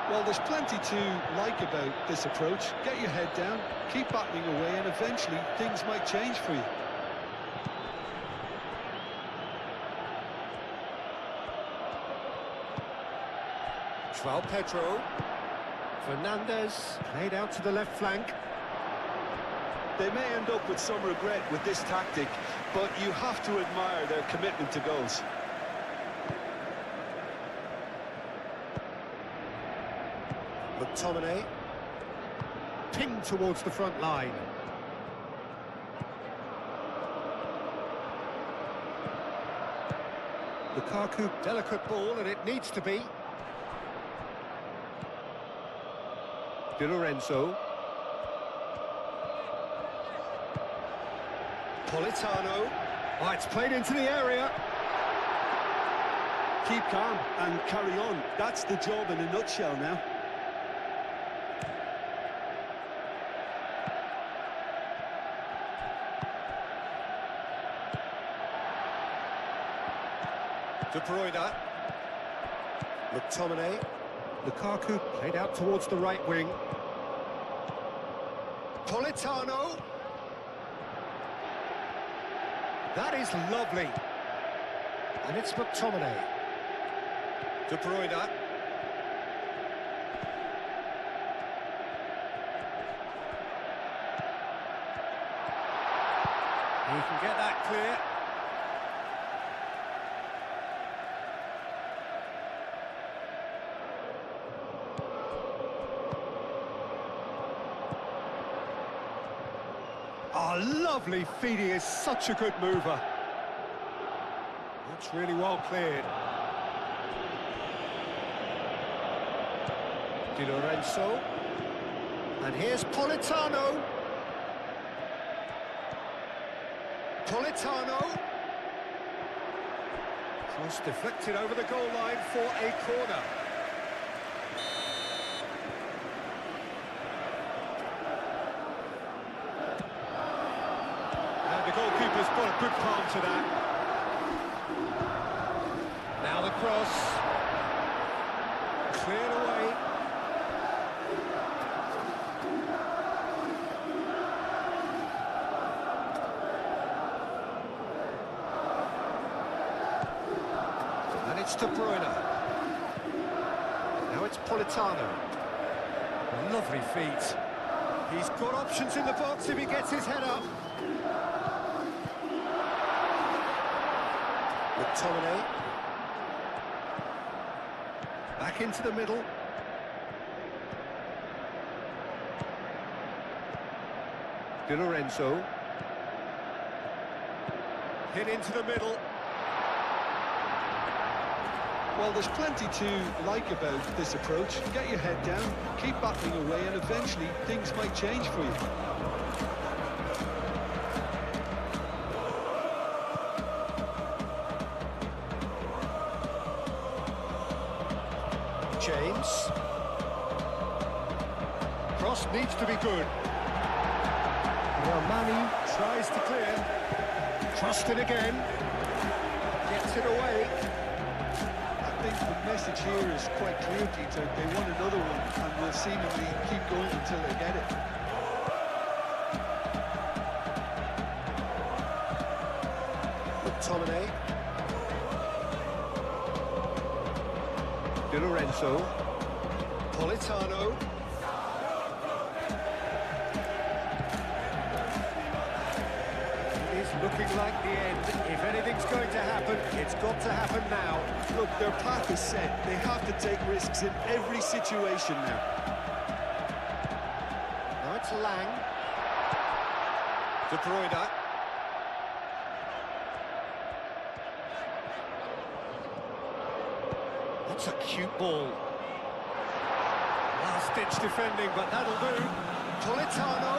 Well, there's plenty to like about this approach. Get your head down, keep battling away, and eventually things might change for you. João Pedro. Fernandez played out to the left flank. They may end up with some regret with this tactic, but you have to admire their commitment to goals. McTominay. Pinged towards the front line. Lukaku, delicate ball, and it needs to be. Di Lorenzo. Politano. Oh, it's played into the area. Keep calm and carry on. That's the job in a nutshell now. De Bruyne. McTominay. Lukaku played out towards the right wing. Politano. That is lovely. And it's McTominay. De Bruyne. He can get that clear. Oh, lovely feed. He is such a good mover. That's really well cleared. Di Lorenzo. And here's Politano. Politano. Cross deflected over the goal line for a corner. The goalkeeper's put a good palm to that. Now the cross. Cleared away. And it's De Bruyne. Now it's Politano. Lovely feet. He's got options in the box if he gets his head up. McTominay. Back into the middle. Di Lorenzo. Hit into the middle. Well, there's plenty to like about this approach. Get your head down, keep battling away, and eventually things might change for you. James. Cross needs to be good. Romani tries to clear. Crossed it again. Gets it away. I think the message here is quite clear, Peter. They want another one, and will seemingly keep going until they get it. McTominay. Di Lorenzo. Politano. It is looking like the end. If anything's going to happen, it's got to happen now. Look, their path is set. They have to take risks in every situation now. Now it's Lang. De Bruyne. That's a cute ball. Last-ditch defending, but that'll do. Politano.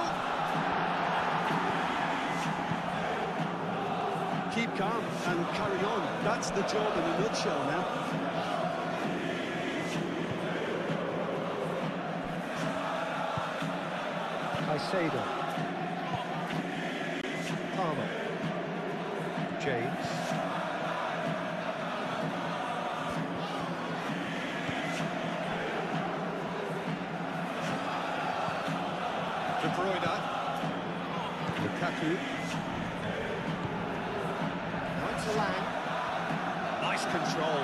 Keep calm and carry on. That's the job in a nutshell now. Caicedo. Palmer. James. De Bruyne. Lukaku. Now it's Lang. Nice control.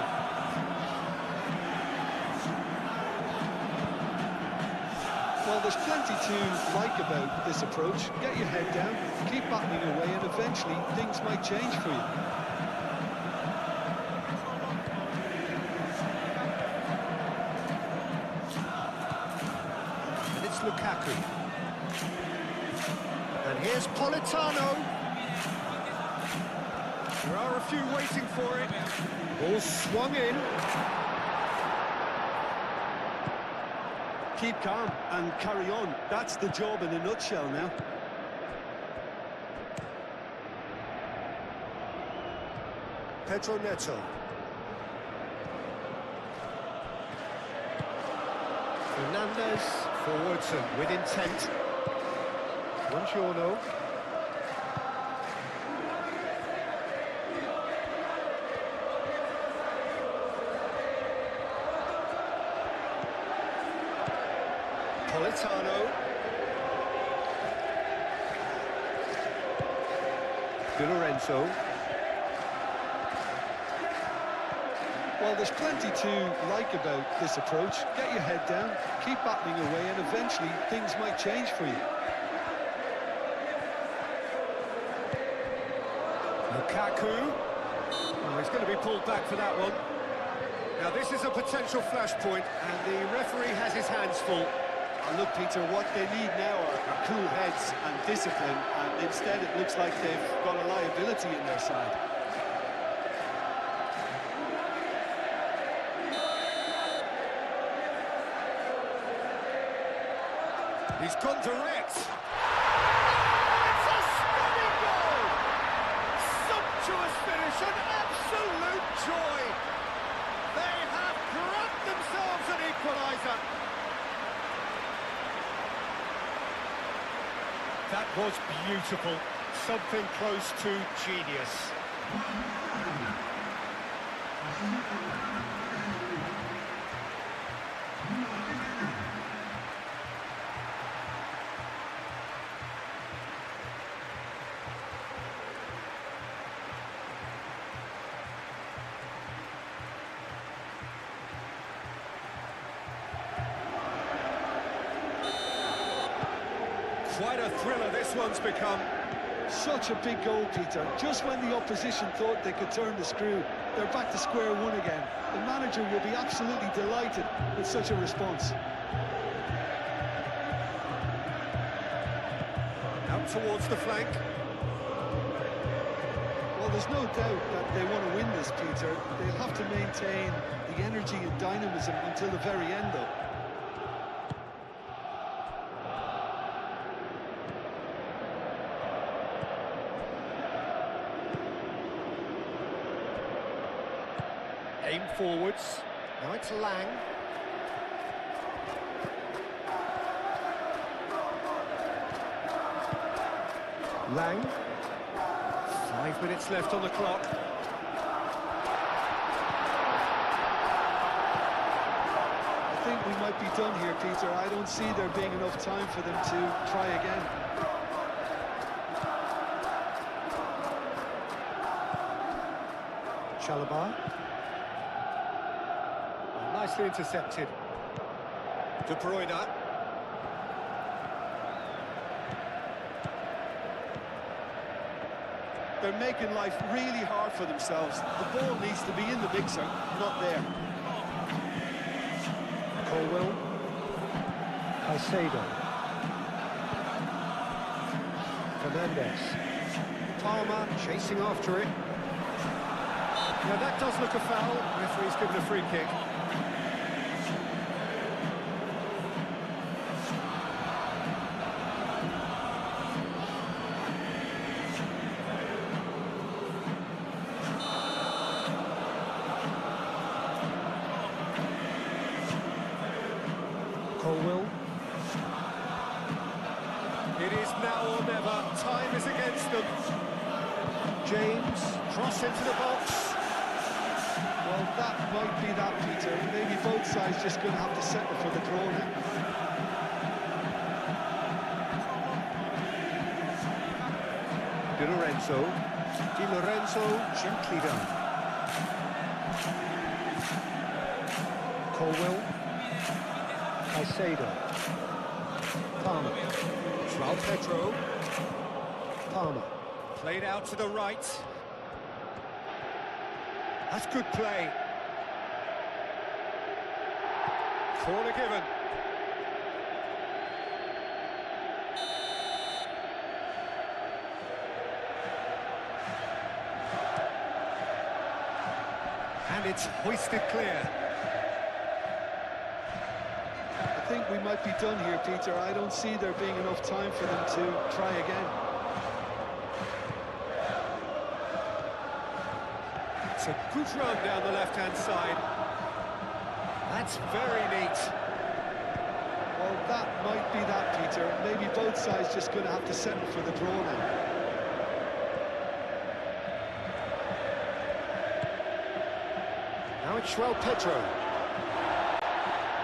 Well, there's plenty to like about this approach. Get your head down, keep battling away, and eventually things might change for you. And it's Lukaku. And here's Politano. There are a few waiting for it. Ball swung in. Keep calm and carry on. That's the job in a nutshell now. Pedro Neto. Fernandez forwards and with intent. Buongiorno. Politano. Di Lorenzo. Well, there's plenty to like about this approach. Get your head down, keep battling away, and eventually things might change for you. Lukaku. Oh, he's going to be pulled back for that one. Now this is a potential flashpoint, and the referee has his hands full. And look, Peter, what they need now are cool heads and discipline, and instead it looks like they've got a liability in their side. He's gone direct. It's a stunning goal! Sumptuous finish, an absolute joy. They have grabbed themselves an equaliser. That was beautiful. Something close to genius. Quite a thriller this one's become. Such a big goal, Peter. Just when the opposition thought they could turn the screw, they're back to square one again. The manager will be absolutely delighted with such a response. Out towards the flank. Well, there's no doubt that they want to win this, Peter. They'll have to maintain the energy and dynamism until the very end, though. Aim forwards. Now it's Lang. Lang. 5 minutes left on the clock. I think we might be done here, Peter. I don't see there being enough time for them to try again. Chalobah. Nicely intercepted. De Bruyne. They're making life really hard for themselves. The ball needs to be in the mixer, not there. Colwell. Caicedo. Fernandez. Palmer chasing after it. Now that does look a foul. Referee's given a free kick. Colwell. It is now or never. Time is against them. James, cross into the box. Well, that might be that, Peter. Maybe both sides just going to have to settle for the draw now. Di Lorenzo. Di Lorenzo, gently done. Colwell. Caicedo. Palmer. João Pedro. Palmer. Played out to the right. That's good play. Corner given. And it's hoisted clear. I think we might be done here, Peter. I don't see there being enough time for them to try again. It's a good run down the left-hand side. That's very neat. Well, that might be that, Peter. Maybe both sides just going to have to settle for the draw now. Now it's João Pedro.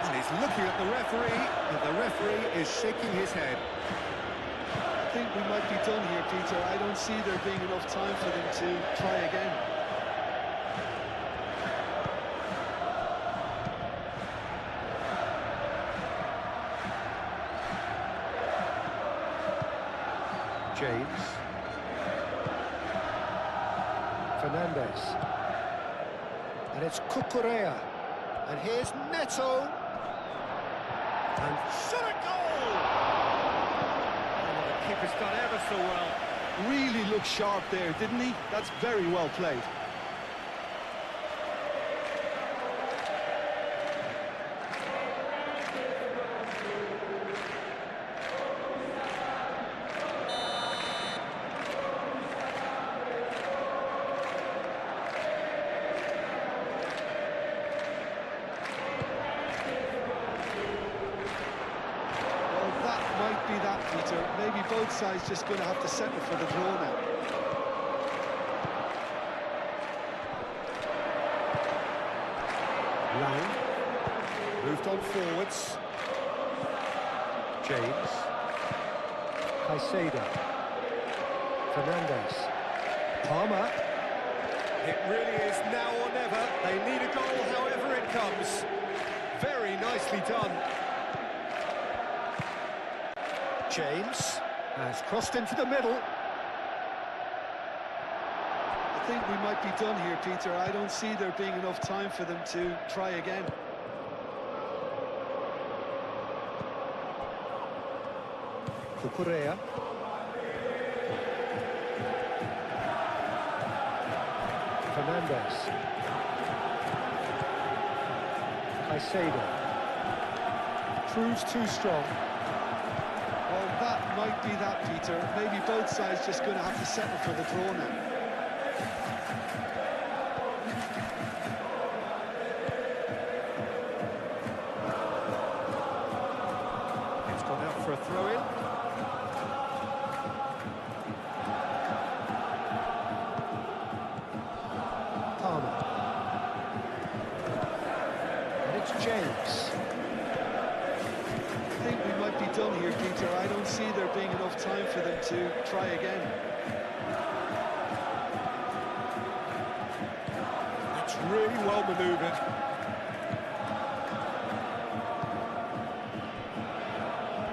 And he's looking at the referee, and the referee is shaking his head. I think we might be done here, Peter. I don't see there being enough time for them to try again. James. Fernandez. And it's Cucurella. And here's Neto. And shot a goal! Oh, the keeper's done ever so well. Really looked sharp there, didn't he? That's very well played. Might be that, Peter. Maybe both sides just going to have to settle for the draw now. Lang. Moved on forwards. James. Caicedo. Fernandez. Palmer. It really is now or never. They need a goal however it comes. Very nicely done. James has crossed into the middle. I think we might be done here, Peter. I don't see there being enough time for them to try again. Cucurella. Fernandez. Caicedo. Proves too strong. Well, that might be that, Peter. Maybe both sides just going to have to settle for the draw now. It's gone out for a throw-in. Palmer. And it's James. I think we might be done here, Peter. I don't see there being enough time for them to try again. It's really well manoeuvred.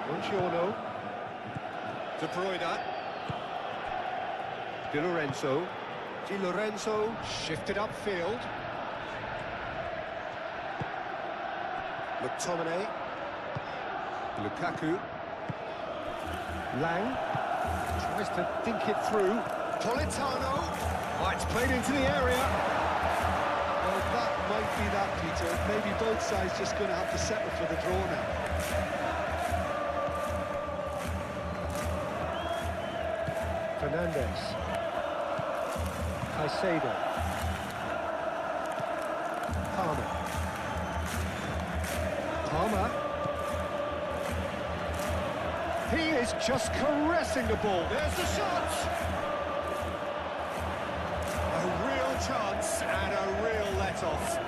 Buongiorno. De Bruyne. Di Lorenzo. Di Lorenzo shifted upfield. McTominay. Lukaku. Lang tries to think it through. Politano. Oh, it's played into the area. Well, that might be that, Peter. Maybe both sides just going to have to settle for the draw now. Fernandez. Caicedo. Palmer. Palmer. He is just caressing the ball. There's the shot! A real chance and a real let-off.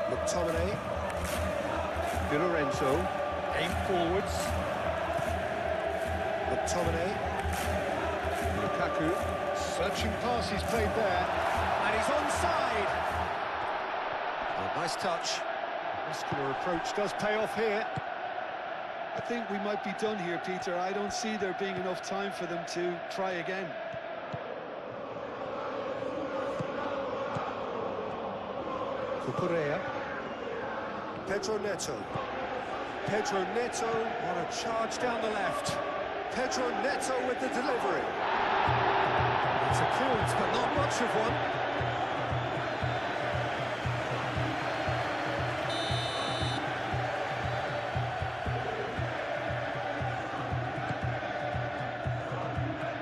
McTominay. Di Lorenzo. Aim forwards. McTominay. Lukaku. Searching pass, he's played there. And he's onside. Oh, nice touch. Muscular approach does pay off here. I think we might be done here, Peter. I don't see there being enough time for them to try again. Cucurella. Pedro Neto. Pedro Neto on a charge down the left. Pedro Neto with the delivery. It's a clearance, but not much of one.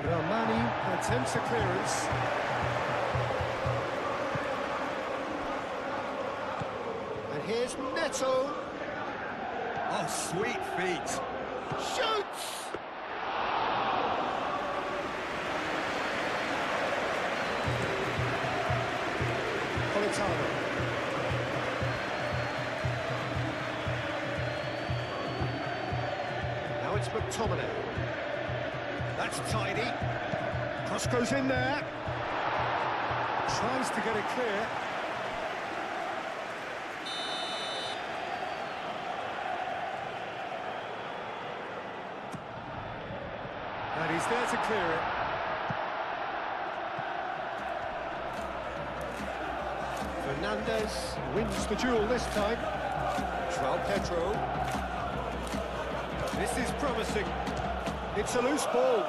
Ramani attempts a clearance. And here's Neto. Oh, sweet feet. Shoots! Politano. Now it's McTominay. That's tidy. Cross goes in there. Tries to get it clear. And he's there to clear it. Fernandez wins the duel this time. João Pedro. This is promising. It's a loose ball.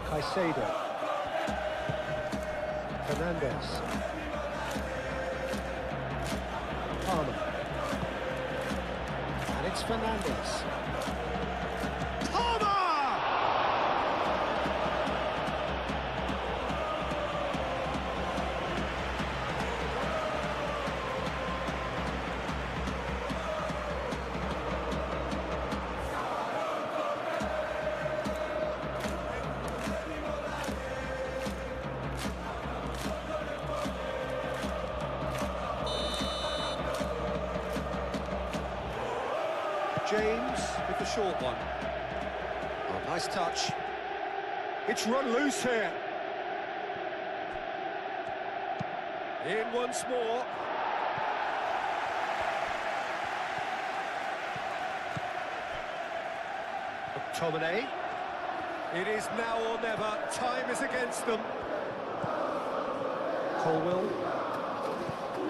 Caicedo. Fernandez. Palmer. And it's Fernandez. Palmer! James with the short one. Oh, nice touch. It's run loose here. In once more. McTominay. It is now or never. Time is against them. Colwell.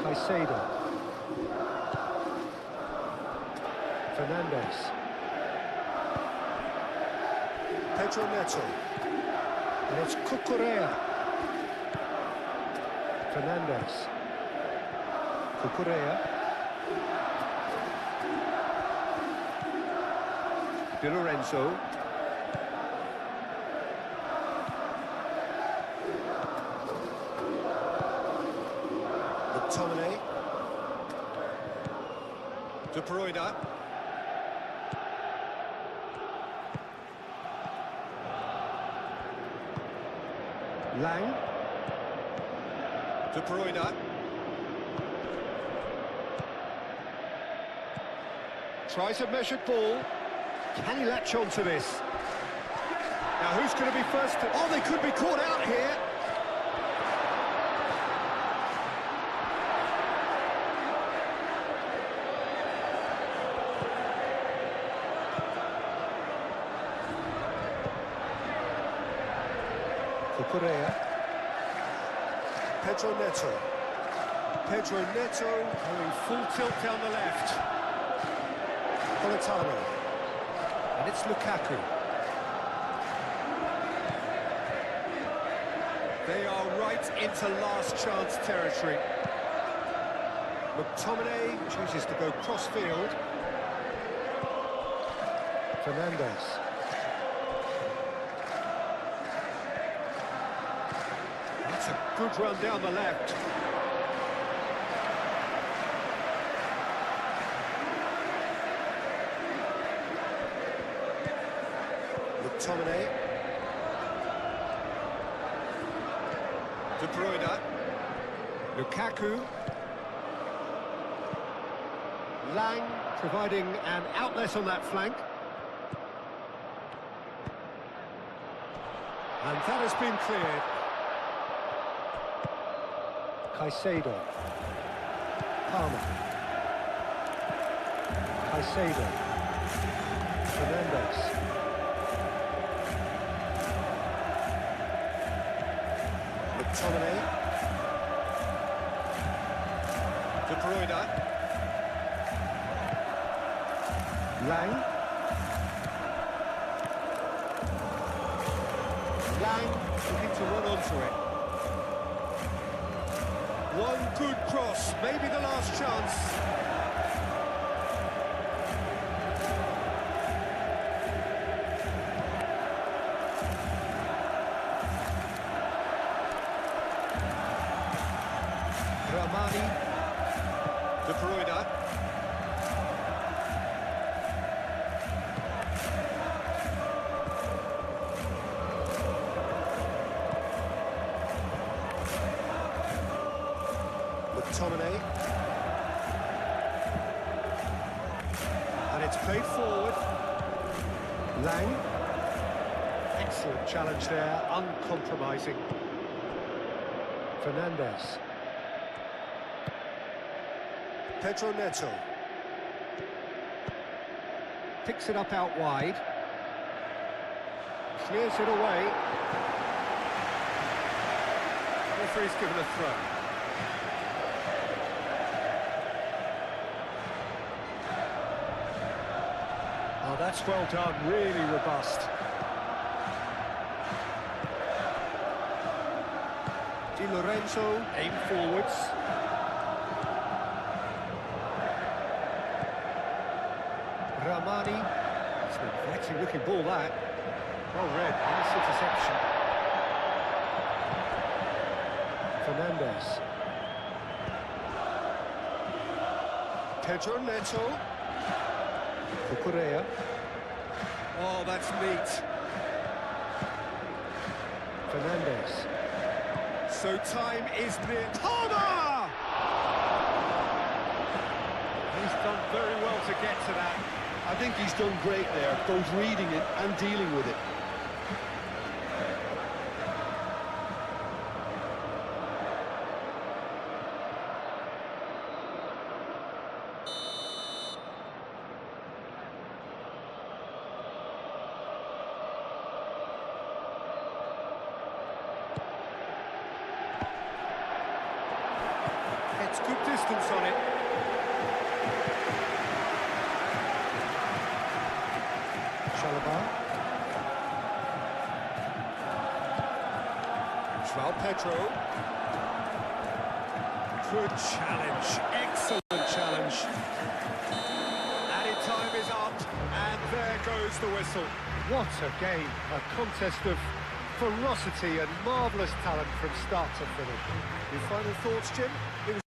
Caicedo. Fernandez. Pedro Neto. And it's Cucurella. Fernandez. Cucurella. Di Lorenzo. McTominay. De Bruyne. Lang. De Bruyne. Tries a measured ball. Can he latch on to this? Now who's going to be first? Oh, they could be caught out here. Cucurella. Pedro Neto. Pedro Neto going full tilt down the left. Politano. And it's Lukaku. They are right into last chance territory. McTominay chooses to go cross-field. Fernandez. That's a good run down the left. McTominay. De Bruyne. Lukaku. Lang providing an outlet on that flank. And that has been cleared. Caicedo. Palmer. Caicedo. Fernandes. McTominay. De Bruyne. Lang. Lang looking to run onto it. One good cross, maybe the last chance. Ramani. De Bruyne. McTominay. And it's played forward. Lang. Excellent challenge there, uncompromising. Fernandes. Pedro Neto. Picks it up out wide. Clears it away. Referee's given a throw. Oh, that's well done, really robust. Di Lorenzo, aim forwards. Ramani. It's an inviting looking ball, that. Well read, nice interception. Fernandes. Pedro Neto. Cucurella. Oh, that's neat. Fernandes. So time is near. Palmer! He's done very well to get to that. I think he's done great there, both reading it and dealing with it. It's good distance on it. Chalobah. João Pedro. Good challenge, excellent challenge. Added time is up, and there goes the whistle. What a game, a contest of ferocity and marvellous talent from start to finish. Your final thoughts, Jim? It was